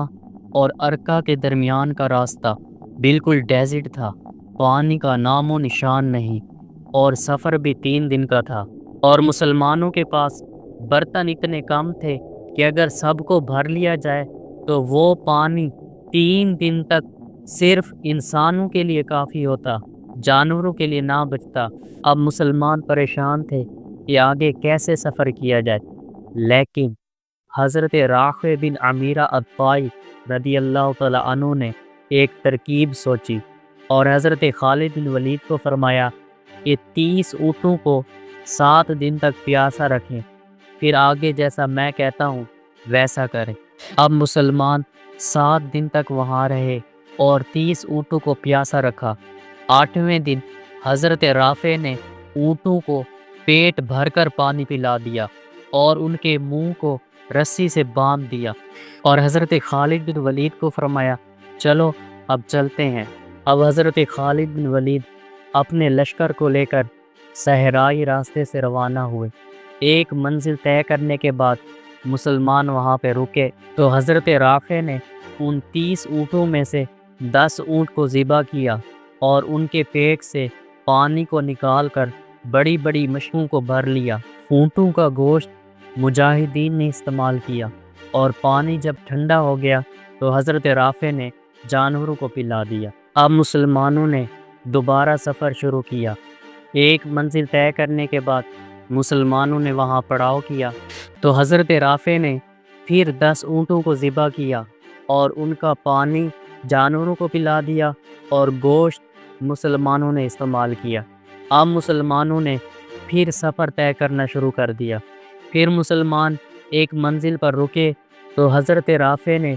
اور ارکا کے درمیان کا راستہ بالکل ڈیزرٹ تھا، پانی کا نام و نشان نہیں، اور سفر بھی 3 دن کا تھا، اور مسلمانوں کے پاس برتن اتنے کم تھے کہ اگر سب کو بھر لیا جائے تو وہ پانی 3 دن تک صرف انسانوں کے لیے کافی ہوتا، جانوروں کے لیے نہ بچتا۔ اب مسلمان پریشان تھے کہ آگے کیسے سفر کیا جائے، لیکن حضرت رافع بن عمیرہ الطائی رضی اللہ تعالیٰ عنہ نے ایک ترکیب سوچی اور حضرت خالد بن ولید کو فرمایا کہ 30 اونٹوں کو 7 دن تک پیاسا رکھیں، پھر آگے جیسا میں کہتا ہوں ویسا کریں۔ اب مسلمان 7 دن تک وہاں رہے اور 30 اونٹوں کو پیاسا رکھا۔ 8ویں دن حضرت رافع نے اونٹوں کو پیٹ بھر کر پانی پلا دیا اور ان کے منہ کو رسی سے باندھ دیا، اور حضرت خالد بن ولید کو فرمایا چلو اب چلتے ہیں۔ اب حضرت خالد بن ولید اپنے لشکر کو لے کر صحرائی راستے سے روانہ ہوئے۔ ایک منزل طے کرنے کے بعد مسلمان وہاں پہ رکے تو حضرت رافع نے ان 30 اونٹوں میں سے 10 اونٹ کو ذبح کیا اور ان کے پیٹ سے پانی کو نکال کر بڑی بڑی مشکوں کو بھر لیا۔ اونٹوں کا گوشت مجاہدین نے استعمال کیا اور پانی جب ٹھنڈا ہو گیا تو حضرت رافع نے جانوروں کو پلا دیا۔ اب مسلمانوں نے دوبارہ سفر شروع کیا۔ ایک منزل طے کرنے کے بعد مسلمانوں نے وہاں پڑاؤ کیا تو حضرت رافع نے پھر 10 اونٹوں کو ذبح کیا اور ان کا پانی جانوروں کو پلا دیا اور گوشت مسلمانوں نے استعمال کیا۔ اب مسلمانوں نے پھر سفر طے کرنا شروع کر دیا۔ پھر مسلمان ایک منزل پر رکے تو حضرت رافع نے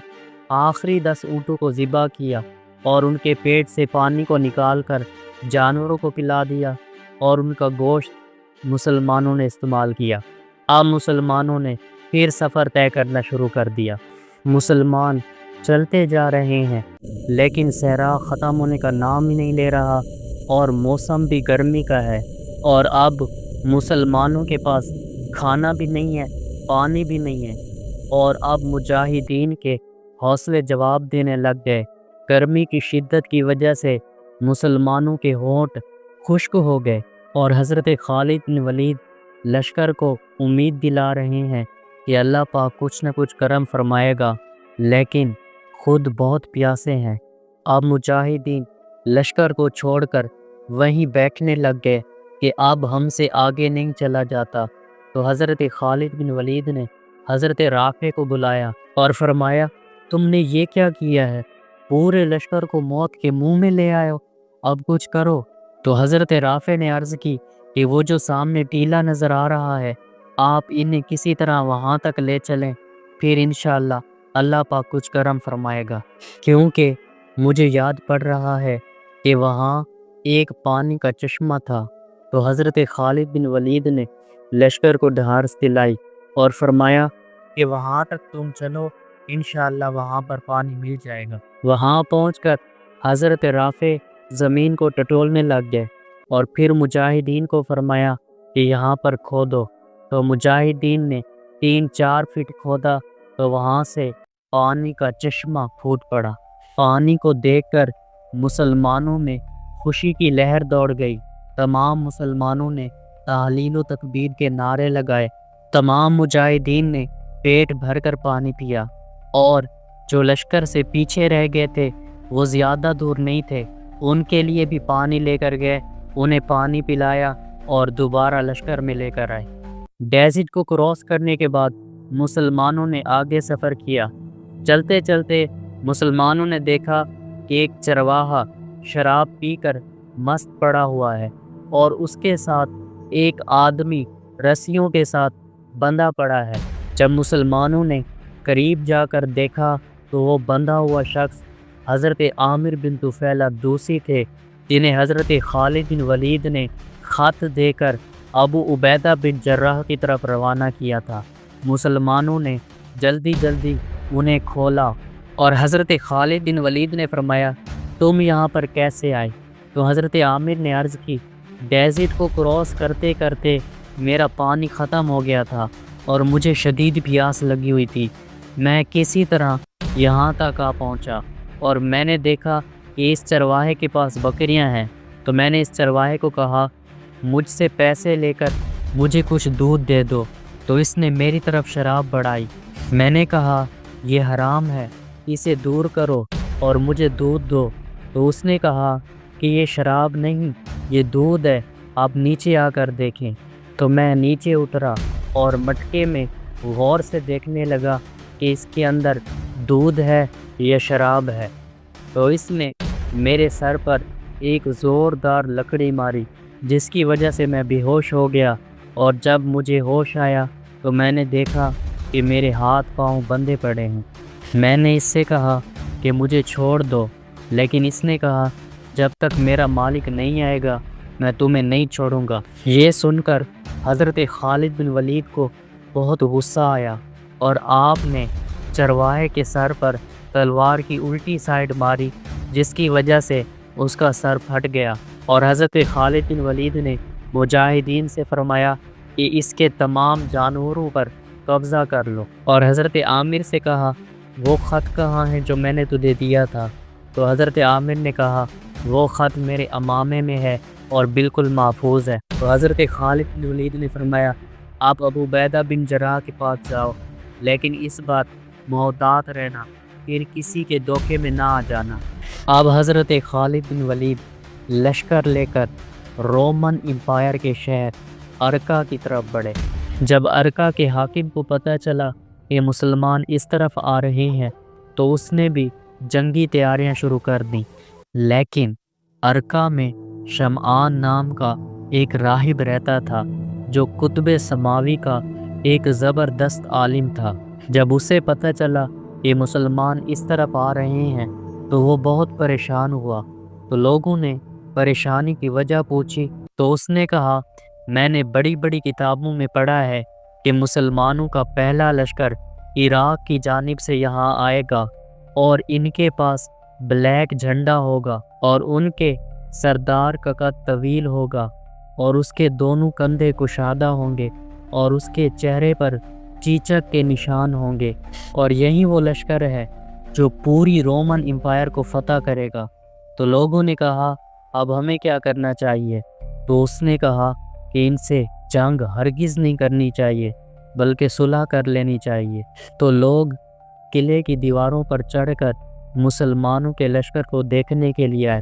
آخری 10 اونٹوں کو ذبح کیا اور ان کے پیٹ سے پانی کو نکال کر جانوروں کو پلا دیا اور ان کا گوشت مسلمانوں نے استعمال کیا۔ اب مسلمانوں نے پھر سفر طے کرنا شروع کر دیا۔ مسلمان چلتے جا رہے ہیں لیکن صحرا ختم ہونے کا نام ہی نہیں لے رہا اور موسم بھی گرمی کا ہے، اور اب مسلمانوں کے پاس کھانا بھی نہیں ہے، پانی بھی نہیں ہے، اور اب مجاہدین کے حوصلے جواب دینے لگ گئے۔ گرمی کی شدت کی وجہ سے مسلمانوں کے ہونٹ خشک ہو گئے اور حضرت خالد بن ولید لشکر کو امید دلا رہے ہیں کہ اللہ پاک کچھ نہ کچھ کرم فرمائے گا، لیکن خود بہت پیاسے ہیں۔ اب مجاہدین لشکر کو چھوڑ کر وہیں بیٹھنے لگ گئے کہ اب ہم سے آگے نہیں چلا جاتا، تو حضرت خالد بن ولید نے حضرت رافع کو بلایا اور فرمایا تم نے یہ کیا کیا ہے؟ پورے لشکر کو موت کے منہ میں لے آئے ہو، اب کچھ کرو۔ تو حضرت رافع نے عرض کی کہ وہ جو سامنے ٹیلہ نظر آ رہا ہے آپ انہیں کسی طرح وہاں تک لے چلیں، پھر انشاءاللہ اللہ پاک کچھ کرم فرمائے گا، کیونکہ مجھے یاد پڑ رہا ہے کہ وہاں ایک پانی کا چشمہ تھا۔ تو حضرت خالد بن ولید نے لشکر کو ڈھارس دلائی اور فرمایا کہ وہاں تک تم چلو، انشاءاللہ وہاں پر پانی مل جائے گا۔ وہاں پہنچ کر حضرت رافع زمین کو ٹٹولنے لگ گئے اور پھر مجاہدین کو فرمایا کہ یہاں پر کھودو۔ تو مجاہدین نے 3-4 فٹ کھودا تو وہاں سے پانی کا چشمہ پھوٹ پڑا۔ پانی کو دیکھ کر مسلمانوں میں خوشی کی لہر دوڑ گئی۔ تمام مسلمانوں نے تحلیل و تکبیر کے نعرے لگائے۔ تمام مجاہدین نے پیٹ بھر کر پانی پیا، اور جو لشکر سے پیچھے رہ گئے تھے وہ زیادہ دور نہیں تھے، ان کے لیے بھی پانی لے کر گئے، انہیں پانی پلایا اور دوبارہ لشکر میں لے کر آئے۔ ڈیزٹ کو کراس کرنے کے بعد مسلمانوں نے آگے سفر کیا۔ چلتے چلتے مسلمانوں نے دیکھا کہ ایک چرواہا شراب پی کر مست پڑا ہوا ہے اور اس کے ساتھ ایک آدمی رسیوں کے ساتھ بندھا پڑا ہے۔ جب مسلمانوں نے قریب جا کر دیکھا تو وہ بندھا ہوا شخص حضرت عامر بن طفیلہ دوسی تھے، جنہیں حضرت خالد بن ولید نے خط دے کر ابو عبیدہ بن جراح کی طرف روانہ کیا تھا۔ مسلمانوں نے جلدی جلدی انہیں کھولا اور حضرت خالد بن ولید نے فرمایا تم یہاں پر کیسے آئے؟ تو حضرت عامر نے عرض کی ڈیزٹ کو کراس کرتے کرتے میرا پانی ختم ہو گیا تھا اور مجھے شدید پیاس لگی ہوئی تھی، میں کسی طرح یہاں تک آ پہنچا اور میں نے دیکھا کہ اس چرواہے کے پاس بکریاں ہیں، تو میں نے اس چرواہے کو کہا مجھ سے پیسے لے کر مجھے کچھ دودھ دے دو، تو اس نے میری طرف شراب بڑھائی۔ میں نے کہا یہ حرام ہے، اسے دور کرو اور مجھے دودھ دو، تو اس نے کہا کہ یہ شراب نہیں، یہ دودھ ہے، آپ نیچے آ کر دیکھیں۔ تو میں نیچے اترا اور مٹکے میں غور سے دیکھنے لگا کہ اس کے اندر دودھ ہے یا شراب ہے۔ تو اس نے میرے سر پر ایک زوردار لکڑی ماری، جس کی وجہ سے میں بے ہوش ہو گیا، اور جب مجھے ہوش آیا تو میں نے دیکھا کہ میرے ہاتھ پاؤں بندھے پڑے ہیں۔ میں نے اس سے کہا کہ مجھے چھوڑ دو، لیکن اس نے کہا جب تک میرا مالک نہیں آئے گا میں تمہیں نہیں چھوڑوں گا۔ یہ سن کر حضرت خالد بن ولید کو بہت غصہ آیا اور آپ نے چرواہے کے سر پر تلوار کی الٹی سائڈ ماری، جس کی وجہ سے اس کا سر پھٹ گیا، اور حضرت خالد بن ولید نے مجاہدین سے فرمایا کہ اس کے تمام جانوروں پر قبضہ کر لو، اور حضرت عامر سے کہا وہ خط کہاں ہے جو میں نے تجھے دیا تھا؟ تو حضرت عامر نے کہا وہ خط میرے امامے میں ہے اور بالکل محفوظ ہے۔ تو حضرت خالد بن ولید نے فرمایا آپ ابو عبیدہ بن جراح کے پاس جاؤ، لیکن اس بات محتاط رہنا، پھر کسی کے دھوکے میں نہ آ جانا۔ اب حضرت خالد بن ولید لشکر لے کر رومن امپائر کے شہر ارکا کی طرف بڑھے۔ جب ارکا کے حاکم کو پتہ چلا کہ مسلمان اس طرف آ رہے ہیں تو اس نے بھی جنگی تیاریاں شروع کر دیں، لیکن ارکا میں شمعان نام کا ایک راہب رہتا تھا جو قطب سماوی کا ایک زبردست عالم تھا۔ جب اسے پتہ چلا کہ مسلمان اس طرف آ رہے ہیں تو وہ بہت پریشان ہوا۔ تو لوگوں نے پریشانی کی وجہ پوچھی تو اس نے کہا میں نے بڑی بڑی کتابوں میں پڑھا ہے کہ مسلمانوں کا پہلا لشکر عراق کی جانب سے یہاں آئے گا اور ان کے پاس بلیک جھنڈا ہوگا اور ان کے سردار کا قد طویل ہوگا اور اس کے دونوں کندھے کشادہ ہوں گے اور اس کے چہرے پر چیچک کے نشان ہوں گے، اور یہی وہ لشکر ہے جو پوری رومن امپائر کو فتح کرے گا۔ تو لوگوں نے کہا اب ہمیں کیا کرنا چاہیے؟ تو اس نے کہا کہ ان سے جنگ ہرگز نہیں کرنی چاہیے بلکہ صلح کر لینی چاہیے۔ تو لوگ قلعے کی دیواروں پر چڑھ کر مسلمانوں کے لشکر کو دیکھنے کے لیے آئے،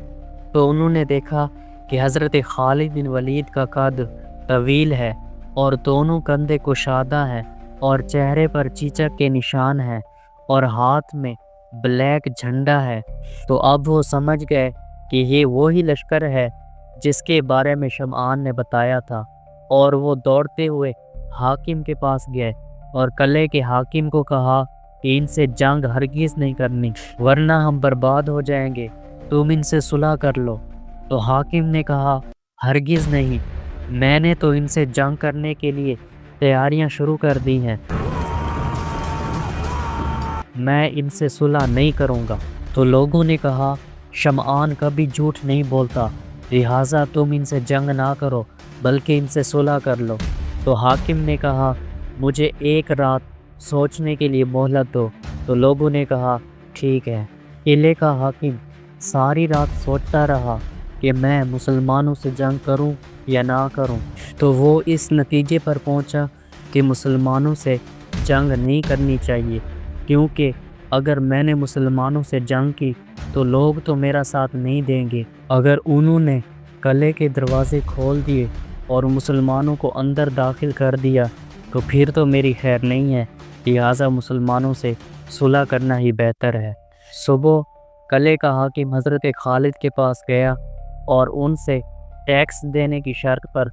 تو انہوں نے دیکھا کہ حضرت خالد بن ولید کا قد طویل ہے اور دونوں کندھے کشادہ ہیں اور چہرے پر چیچک کے نشان ہیں اور ہاتھ میں بلیک جھنڈا ہے۔ تو اب وہ سمجھ گئے کہ یہ وہی لشکر ہے جس کے بارے میں شمعان نے بتایا تھا، اور وہ دوڑتے ہوئے حاکم کے پاس گئے اور قلعے کے حاکم کو کہا کہ ان سے جنگ ہرگز نہیں کرنی ورنہ ہم برباد ہو جائیں گے، تم ان سے صلح کر لو۔ تو حاکم نے کہا ہرگز نہیں، میں نے تو ان سے جنگ کرنے کے لیے تیاریاں شروع کر دی ہیں، میں ان سے صلح نہیں کروں گا۔ تو لوگوں نے کہا شمعان کبھی جھوٹ نہیں بولتا، لہٰذا تم ان سے جنگ نہ کرو بلکہ ان سے صلح کر لو۔ تو حاکم نے کہا مجھے ایک رات سوچنے کے لیے مہلت دو۔ تو لوگوں نے کہا ٹھیک ہے۔ قلعے کا حاکم ساری رات سوچتا رہا کہ میں مسلمانوں سے جنگ کروں یا نہ کروں۔ تو وہ اس نتیجے پر پہنچا کہ مسلمانوں سے جنگ نہیں کرنی چاہیے، کیونکہ اگر میں نے مسلمانوں سے جنگ کی تو لوگ تو میرا ساتھ نہیں دیں گے۔ اگر انہوں نے قلعے کے دروازے کھول دیے اور مسلمانوں کو اندر داخل کر دیا تو پھر تو میری خیر نہیں ہے، لہٰذا مسلمانوں سے صلح کرنا ہی بہتر ہے۔ صبح قلعے کا حاکم حضرت خالد کے پاس گیا اور ان سے ٹیکس دینے کی شرط پر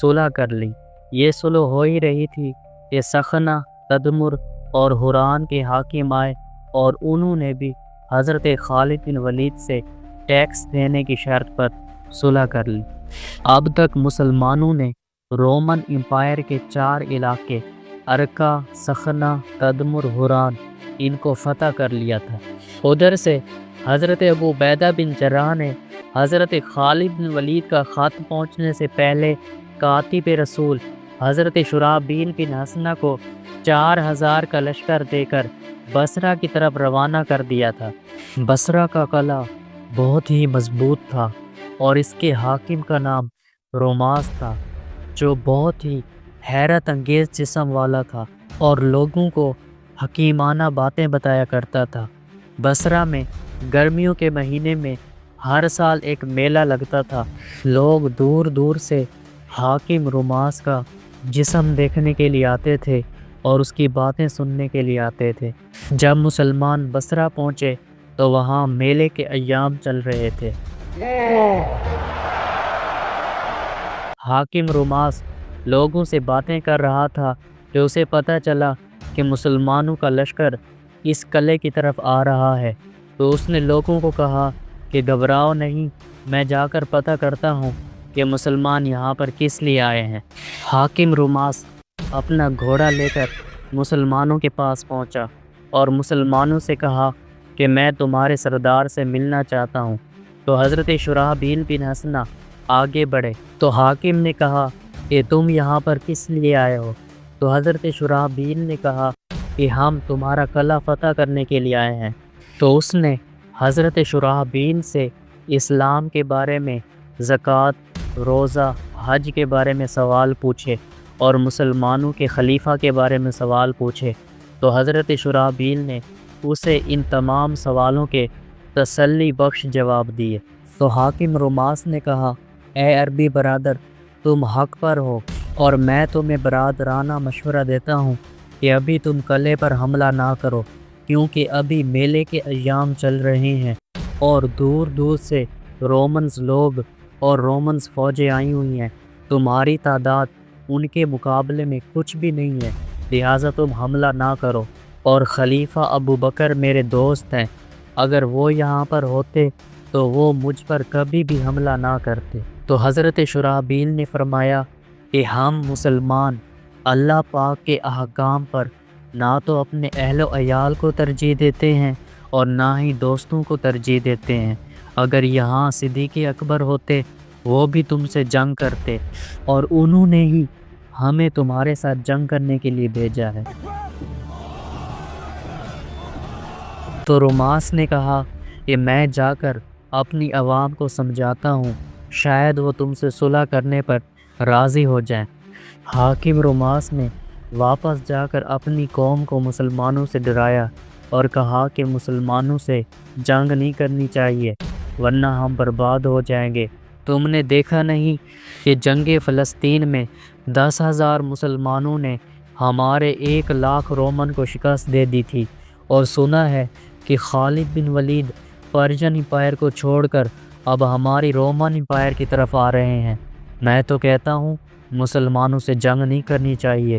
صلح کر لی۔ یہ صلح ہو ہی رہی تھی کہ سخنہ، تدمر اور حوران کے حاکم آئے اور انہوں نے بھی حضرت خالد بن ولید سے ٹیکس دینے کی شرط پر صلح کر لی۔ اب تک مسلمانوں نے رومن امپائر کے 4 علاقے ارکا، سخنہ، تدمر، حوران ان کو فتح کر لیا تھا۔ ادھر سے حضرت ابو عبیدہ بن جراح نے حضرت خالد بن ولید کا خط پہنچنے سے پہلے کاتب رسول حضرت شرحبیل بن حسنہ کو 4000 کا لشکر دے کر بصرہ کی طرف روانہ کر دیا تھا۔ بصرہ کا قلعہ بہت ہی مضبوط تھا اور اس کے حاکم کا نام روماس تھا، جو بہت ہی حیرت انگیز جسم والا تھا اور لوگوں کو حکیمانہ باتیں بتایا کرتا تھا۔ بصرہ میں گرمیوں کے مہینے میں ہر سال ایک میلہ لگتا تھا، لوگ دور دور سے حاکم روماس کا جسم دیکھنے کے لیے آتے تھے اور اس کی باتیں سننے کے لیے آتے تھے۔ جب مسلمان بصرہ پہنچے تو وہاں میلے کے ایام چل رہے تھے۔ حاکم روماس لوگوں سے باتیں کر رہا تھا کہ اسے پتہ چلا کہ مسلمانوں کا لشکر اس قلعے کی طرف آ رہا ہے، تو اس نے لوگوں کو کہا کہ گھبراؤ نہیں، میں جا کر پتہ کرتا ہوں کہ مسلمان یہاں پر کس لیے آئے ہیں۔ حاکم روماس اپنا گھوڑا لے کر مسلمانوں کے پاس پہنچا اور مسلمانوں سے کہا کہ میں تمہارے سردار سے ملنا چاہتا ہوں۔ تو حضرت شرحبیل بن حسنہ آگے بڑھے تو حاکم نے کہا کہ تم یہاں پر کس لیے آئے ہو؟ تو حضرت شرحبیل نے کہا کہ ہم تمہارا قلعہ فتح کرنے کے لیے آئے ہیں۔ تو اس نے حضرت شرحبیل سے اسلام کے بارے میں، زکوٰۃ، روزہ، حج کے بارے میں سوال پوچھے اور مسلمانوں کے خلیفہ کے بارے میں سوال پوچھے۔ تو حضرت شرحبیل نے اسے ان تمام سوالوں کے تسلی بخش جواب دیے۔ تو حاکم روماس نے کہا اے عربی برادر، تم حق پر ہو اور میں تمہیں برادرانہ مشورہ دیتا ہوں کہ ابھی تم قلعے پر حملہ نہ کرو، کیونکہ ابھی میلے کے ایام چل رہے ہیں اور دور دور سے رومنز لوگ اور رومنز فوجیں آئی ہوئی ہیں، تمہاری تعداد ان کے مقابلے میں کچھ بھی نہیں ہے، لہٰذا تم حملہ نہ کرو۔ اور خلیفہ ابو بکر میرے دوست ہیں، اگر وہ یہاں پر ہوتے تو وہ مجھ پر کبھی بھی حملہ نہ کرتے۔ تو حضرت شرحبیل نے فرمایا کہ ہم مسلمان اللہ پاک کے احکام پر نہ تو اپنے اہل و عیال کو ترجیح دیتے ہیں اور نہ ہی دوستوں کو ترجیح دیتے ہیں۔ اگر یہاں صدیق اکبر ہوتے وہ بھی تم سے جنگ کرتے، اور انہوں نے ہی ہمیں تمہارے ساتھ جنگ کرنے کے لیے بھیجا ہے۔ تو روماس نے کہا کہ میں جا کر اپنی عوام کو سمجھاتا ہوں، شاید وہ تم سے صلح کرنے پر راضی ہو جائیں۔ حاکم روماس نے واپس جا کر اپنی قوم کو مسلمانوں سے ڈرایا اور کہا کہ مسلمانوں سے جنگ نہیں کرنی چاہیے ورنہ ہم برباد ہو جائیں گے۔ تم نے دیکھا نہیں کہ جنگ فلسطین میں 10,000 مسلمانوں نے ہمارے 1,00,000 رومن کو شکست دے دی تھی، اور سنا ہے کہ خالد بن ولید پرشین امپائر کو چھوڑ کر اب ہماری رومن امپائر کی طرف آ رہے ہیں۔ میں تو کہتا ہوں مسلمانوں سے جنگ نہیں کرنی چاہیے،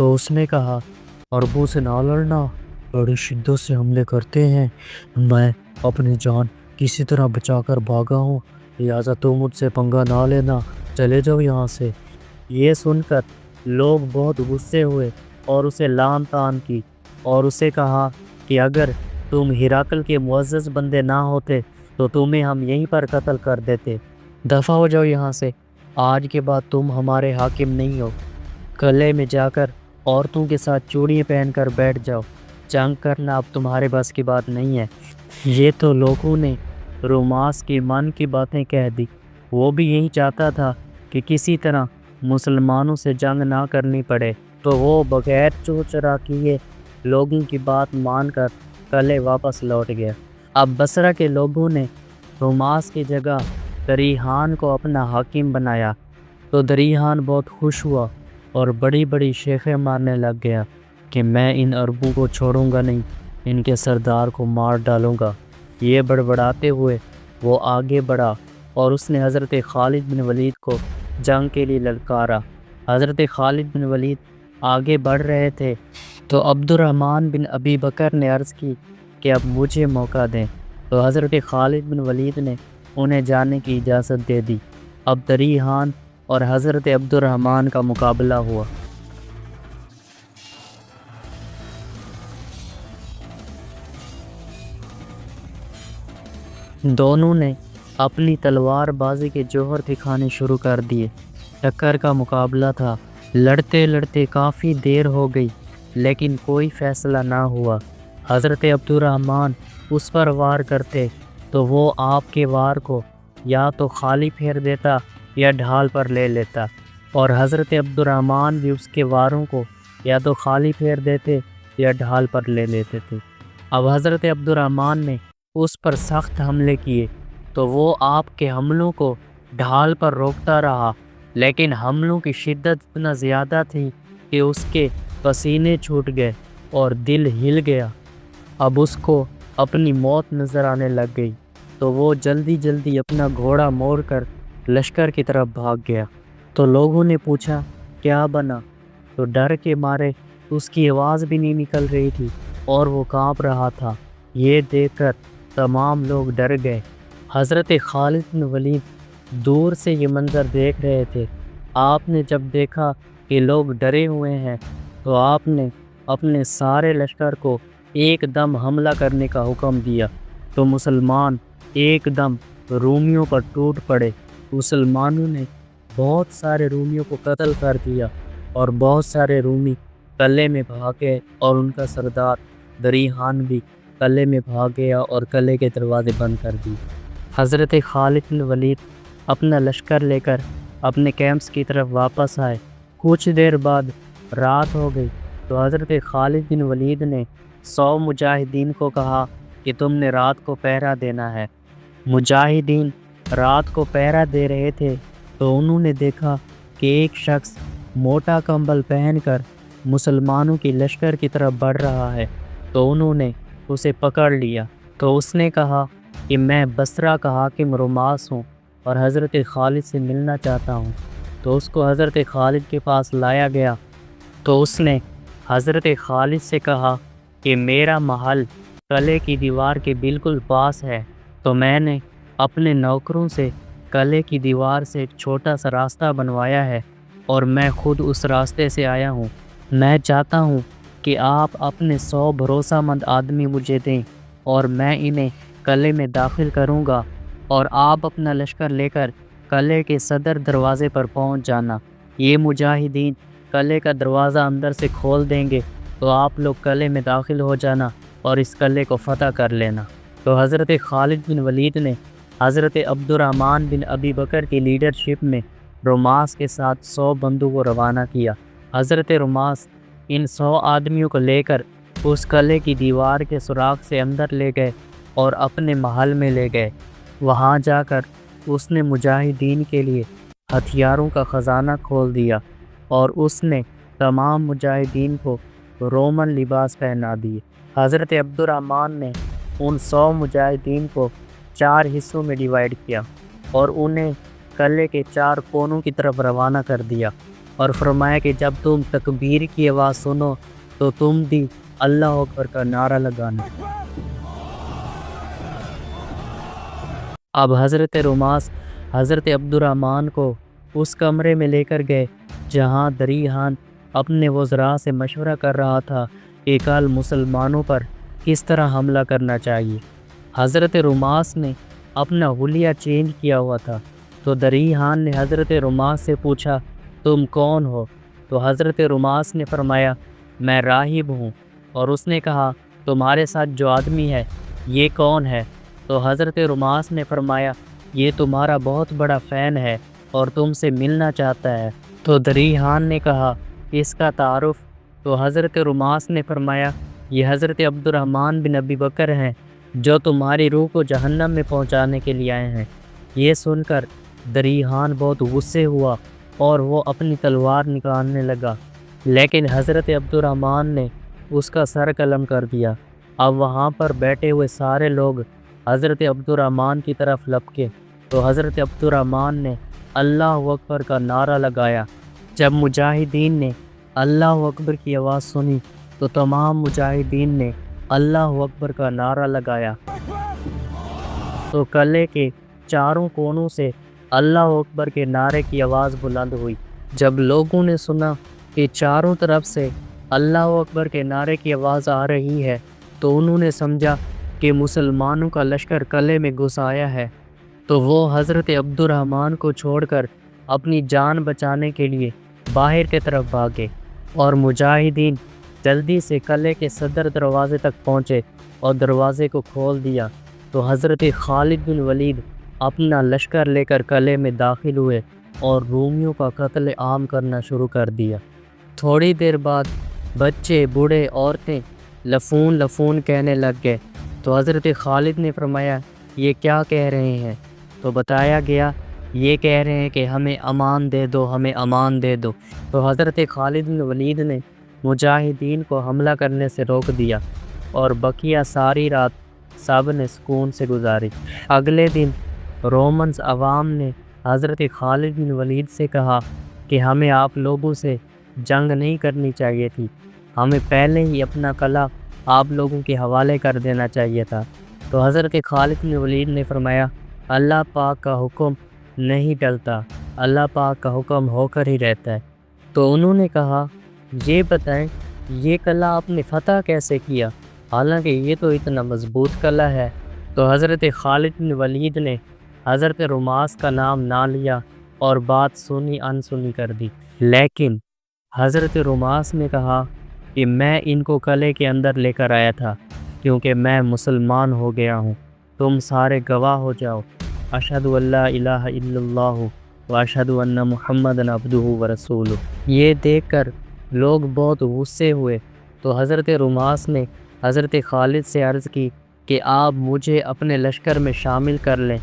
تو اس نے کہا عربوں سے نہ لڑنا، بڑی شدت سے حملے کرتے ہیں، میں اپنی جان کسی طرح بچا کر بھاگا ہوں، لہٰذا تم مجھ سے پنگا نہ لینا، چلے جاؤ یہاں سے۔ یہ سن کر لوگ بہت غصے ہوئے اور اسے لعن طعن کی اور اسے کہا کہ اگر تم ہرقل کے معزز بندے نہ ہوتے تو تمہیں ہم یہیں پر قتل کر دیتے، دفع ہو جاؤ یہاں سے، آج کے بعد تم ہمارے حاکم نہیں ہو، قلعے میں جا کر عورتوں کے ساتھ چوڑیاں پہن کر بیٹھ جاؤ، جنگ کرنا اب تمہارے بس کی بات نہیں ہے۔ یہ تو لوگوں نے روماس کی من کی باتیں کہہ دی، وہ بھی یہی چاہتا تھا کہ کسی طرح مسلمانوں سے جنگ نہ کرنی پڑے، تو وہ بغیر چور چرا کیے لوگوں کی بات مان کر قلعے واپس لوٹ گیا۔ اب بصرہ کے لوگوں نے روماس کی جگہ دریحان کو اپنا حاکم بنایا، تو دریحان بہت خوش ہوا اور بڑی بڑی شیخیں مارنے لگ گیا کہ میں ان عربوں کو چھوڑوں گا نہیں، ان کے سردار کو مار ڈالوں گا۔ یہ بڑبڑاتے ہوئے وہ آگے بڑھا اور اس نے حضرت خالد بن ولید کو جنگ کے لیے للکارا۔ حضرت خالد بن ولید آگے بڑھ رہے تھے تو عبد الرحمن بن ابی بکر نے عرض کی کہ اب مجھے موقع دیں، تو حضرت خالد بن ولید نے انہیں جانے کی اجازت دے دی۔ اب دریحان اور حضرت عبد الرحمن کا مقابلہ ہوا۔ دونوں نے اپنی تلوار بازی کے جوہر دکھانے شروع کر دیے۔ ٹکر کا مقابلہ تھا، لڑتے لڑتے کافی دیر ہو گئی لیکن کوئی فیصلہ نہ ہوا۔ حضرت عبد الرحمن اس پر وار کرتے تو وہ آپ کے وار کو یا تو خالی پھیر دیتا یا ڈھال پر لے لیتا، اور حضرت عبد الرحمن بھی اس کے واروں کو یا تو خالی پھیر دیتے یا ڈھال پر لے لیتے تھے۔ اب حضرت عبد الرحمن نے اس پر سخت حملے کیے تو وہ آپ کے حملوں کو ڈھال پر روکتا رہا، لیکن حملوں کی شدت اتنا زیادہ تھی کہ اس کے پسینے چھوٹ گئے اور دل ہل گیا۔ اب اس کو اپنی موت نظر آنے لگ گئی تو وہ جلدی جلدی اپنا گھوڑا موڑ کر لشکر کی طرف بھاگ گیا۔ تو لوگوں نے پوچھا کیا بنا، تو ڈر کے مارے اس کی آواز بھی نہیں نکل رہی تھی اور وہ کانپ رہا تھا۔ یہ دیکھ کر تمام لوگ ڈر گئے۔ حضرت خالد بن ولید دور سے یہ منظر دیکھ رہے تھے۔ آپ نے جب دیکھا کہ لوگ ڈرے ہوئے ہیں تو آپ نے اپنے سارے لشکر کو ایک دم حملہ کرنے کا حکم دیا، تو مسلمان ایک دم رومیوں پر ٹوٹ پڑے۔ مسلمانوں نے بہت سارے رومیوں کو قتل کر دیا اور بہت سارے رومی قلعے میں بھاگے، اور ان کا سردار دریحان بھی قلعے میں بھاگ گیا اور قلعے کے دروازے بند کر دیے۔ حضرت خالد بن ولید اپنا لشکر لے کر اپنے کیمپس کی طرف واپس آئے۔ کچھ دیر بعد رات ہو گئی تو حضرت خالد بن ولید نے 100 مجاہدین کو کہا کہ تم نے رات کو پہرا دینا ہے۔ مجاہدین رات کو پہرا دے رہے تھے تو انہوں نے دیکھا کہ ایک شخص موٹا کمبل پہن کر مسلمانوں کی لشکر کی طرف بڑھ رہا ہے، تو انہوں نے اسے پکڑ لیا۔ تو اس نے کہا کہ میں بصرہ کا حاکم روماس ہوں اور حضرت خالد سے ملنا چاہتا ہوں۔ تو اس کو حضرت خالد کے پاس لایا گیا تو اس نے حضرت خالد سے کہا کہ میرا محل قلعے کی دیوار کے بالکل پاس ہے، تو میں نے اپنے نوکروں سے قلعے کی دیوار سے ایک چھوٹا سا راستہ بنوایا ہے اور میں خود اس راستے سے آیا ہوں۔ میں چاہتا ہوں کہ آپ اپنے 100 بھروسہ مند آدمی مجھے دیں اور میں انہیں قلعے میں داخل کروں گا، اور آپ اپنا لشکر لے کر قلعے کے صدر دروازے پر پہنچ جانا۔ یہ مجاہدین قلعے کا دروازہ اندر سے کھول دیں گے تو آپ لوگ قلعے میں داخل ہو جانا اور اس قلعے کو فتح کر لینا۔ تو حضرت خالد بن ولید نے حضرت عبد الرحمن بن ابی بکر کی لیڈرشپ میں روماس کے ساتھ 100 بندوں کو روانہ کیا۔ حضرت روماس ان 100 آدمیوں کو لے کر اس قلعے کی دیوار کے سوراخ سے اندر لے گئے اور اپنے محل میں لے گئے۔ وہاں جا کر اس نے مجاہدین کے لیے ہتھیاروں کا خزانہ کھول دیا اور اس نے تمام مجاہدین کو رومن لباس پہنا دیے۔ حضرت عبد الرحمن نے ان 100 مجاہدین کو 4 حصوں میں ڈیوائیڈ کیا اور انہیں قلعے کے 4 کونوں کی طرف روانہ کر دیا، اور فرمایا کہ جب تم تکبیر کی آواز سنو تو تم بھی اللہ اکبر کا نعرہ لگانا۔ اب حضرت رماس حضرت عبد الرحمن کو اس کمرے میں لے کر گئے جہاں دریحان اپنے وزراء سے مشورہ کر رہا تھا کہ کل مسلمانوں پر کس طرح حملہ کرنا چاہیے۔ حضرت رماس نے اپنا حلیہ چینج کیا ہوا تھا، تو دریحان نے حضرت رماس سے پوچھا تم کون ہو؟ تو حضرت رماس نے فرمایا میں راہب ہوں۔ اور اس نے کہا تمہارے ساتھ جو آدمی ہے یہ کون ہے؟ تو حضرت رماس نے فرمایا یہ تمہارا بہت بڑا فین ہے اور تم سے ملنا چاہتا ہے۔ تو دریحان نے کہا اس کا تعارف؟ تو حضرت رماس نے فرمایا یہ حضرت عبد الرحمن بن ابی بکر ہیں جو تمہاری روح کو جہنم میں پہنچانے کے لیے آئے ہیں۔ یہ سن کر دریحان بہت غصے ہوا اور وہ اپنی تلوار نکالنے لگا، لیکن حضرت عبد الرحمن نے اس کا سر قلم کر دیا۔ اب وہاں پر بیٹھے ہوئے سارے لوگ حضرت عبد الرحمن کی طرف لپکے تو حضرت عبد الرحمن نے اللہ اکبر کا نعرہ لگایا۔ جب مجاہدین نے اللہ اکبر کی آواز سنی تو تمام مجاہدین نے اللہ اکبر کا نعرہ لگایا، تو قلعے کے چاروں کونوں سے اللہ اکبر کے نعرے کی آواز بلند ہوئی۔ جب لوگوں نے سنا کہ چاروں طرف سے اللہ اکبر کے نعرے کی آواز آ رہی ہے تو انہوں نے سمجھا کہ مسلمانوں کا لشکر قلعے میں گھس آیا ہے، تو وہ حضرت عبد الرحمن کو چھوڑ کر اپنی جان بچانے کے لیے باہر کی طرف بھاگے، اور مجاہدین جلدی سے قلعے کے صدر دروازے تک پہنچے اور دروازے کو کھول دیا۔ تو حضرت خالد بن ولید اپنا لشکر لے کر قلعے میں داخل ہوئے اور رومیوں کا قتل عام کرنا شروع کر دیا۔ تھوڑی دیر بعد بچے، بوڑھے، عورتیں لفون لفون کہنے لگ گئے۔ تو حضرت خالد نے فرمایا یہ کیا کہہ رہے ہیں؟ تو بتایا گیا یہ کہہ رہے ہیں کہ ہمیں امان دے دو، ہمیں امان دے دو۔ تو حضرت خالد بن ولید نے مجاہدین کو حملہ کرنے سے روک دیا اور بقیہ ساری رات سب نے سکون سے گزاری۔ اگلے دن رومنز عوام نے حضرت خالد بن ولید سے کہا کہ ہمیں آپ لوگوں سے جنگ نہیں کرنی چاہیے تھی، ہمیں پہلے ہی اپنا قلعہ آپ لوگوں کے حوالے کر دینا چاہیے تھا۔ تو حضرت خالد بن ولید نے فرمایا اللہ پاک کا حکم نہیں ٹلتا، اللہ پاک کا حکم ہو کر ہی رہتا ہے۔ تو انہوں نے کہا یہ بتائیں یہ قلعہ آپ نے فتح کیسے کیا، حالانکہ یہ تو اتنا مضبوط قلعہ ہے؟ تو حضرت خالد بن ولید نے حضرت رماس کا نام نہ لیا اور بات سنی انسنی کر دی، لیکن حضرت رماس نے کہا کہ میں ان کو قلعے کے اندر لے کر آیا تھا کیونکہ میں مسلمان ہو گیا ہوں، تم سارے گواہ ہو جاؤ، اشہد ان لا الہ الا اللہ و اشہد ان محمد عبدہ و رسولہ۔ یہ دیکھ کر لوگ بہت غصے ہوئے، تو حضرت رماس نے حضرت خالد سے عرض کی کہ آپ مجھے اپنے لشکر میں شامل کر لیں،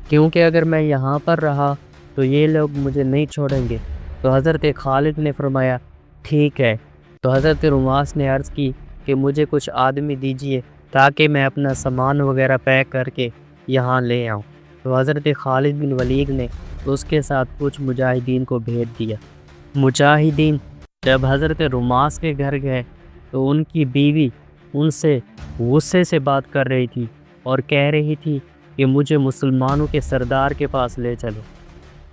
کیونکہ اگر میں یہاں پر رہا تو یہ لوگ مجھے نہیں چھوڑیں گے۔ تو حضرت خالد نے فرمایا ٹھیک ہے۔ تو حضرت رماس نے عرض کی کہ مجھے کچھ آدمی دیجیے تاکہ میں اپنا سامان وغیرہ پیک کر کے یہاں لے آؤں۔ تو حضرت خالد بن ولید نے اس کے ساتھ کچھ مجاہدین کو بھیج دیا۔ مجاہدین جب حضرت رماس کے گھر گئے تو ان کی بیوی ان سے غصے سے بات کر رہی تھی اور کہہ رہی تھی کہ مجھے مسلمانوں کے سردار کے پاس لے چلو۔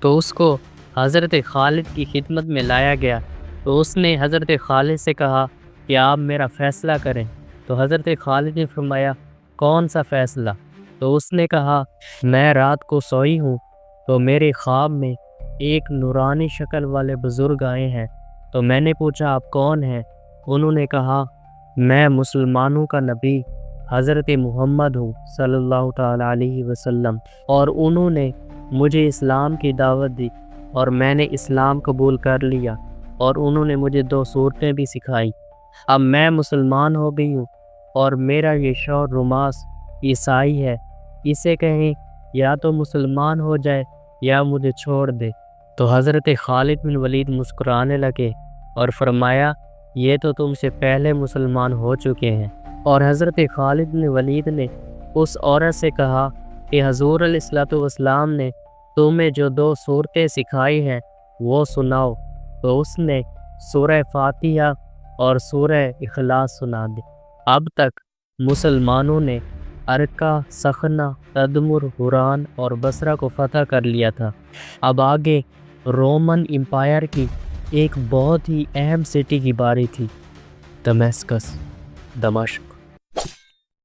تو اس کو حضرت خالد کی خدمت میں لایا گیا، تو اس نے حضرت خالد سے کہا کہ آپ میرا فیصلہ کریں۔ تو حضرت خالد نے فرمایا کون سا فیصلہ؟ تو اس نے کہا میں رات کو سوئی ہوں تو میرے خواب میں ایک نورانی شکل والے بزرگ آئے ہیں، تو میں نے پوچھا آپ کون ہیں؟ انہوں نے کہا میں مسلمانوں کا نبی حضرت محمد ہوں صلی اللہ تعالیٰ علیہ وسلم، اور انہوں نے مجھے اسلام کی دعوت دی اور میں نے اسلام قبول کر لیا، اور انہوں نے مجھے 2 صورتیں بھی سکھائی۔ اب میں مسلمان ہو گئی ہوں اور میرا یہ شوہر رماس عیسائی ہے، اسے کہیں یا تو مسلمان ہو جائے یا مجھے چھوڑ دے۔ تو حضرت خالد بن ولید مسکرانے لگے اور فرمایا یہ تو تم سے پہلے مسلمان ہو چکے ہیں۔ اور حضرت خالد بن ولید نے اس عورت سے کہا کہ حضور علیہ الصلوۃ والسلام نے تمہیں جو 2 صورتیں سکھائی ہیں وہ سناؤ۔ تو اس نے سورہ فاتحہ اور سورہ اخلاص سنا دی۔ اب تک مسلمانوں نے ارکا، سخنہ، تدمر، حران اور بصرہ کو فتح کر لیا تھا۔ اب آگے رومن امپائر کی ایک بہت ہی اہم سٹی کی باری تھی، دمشق۔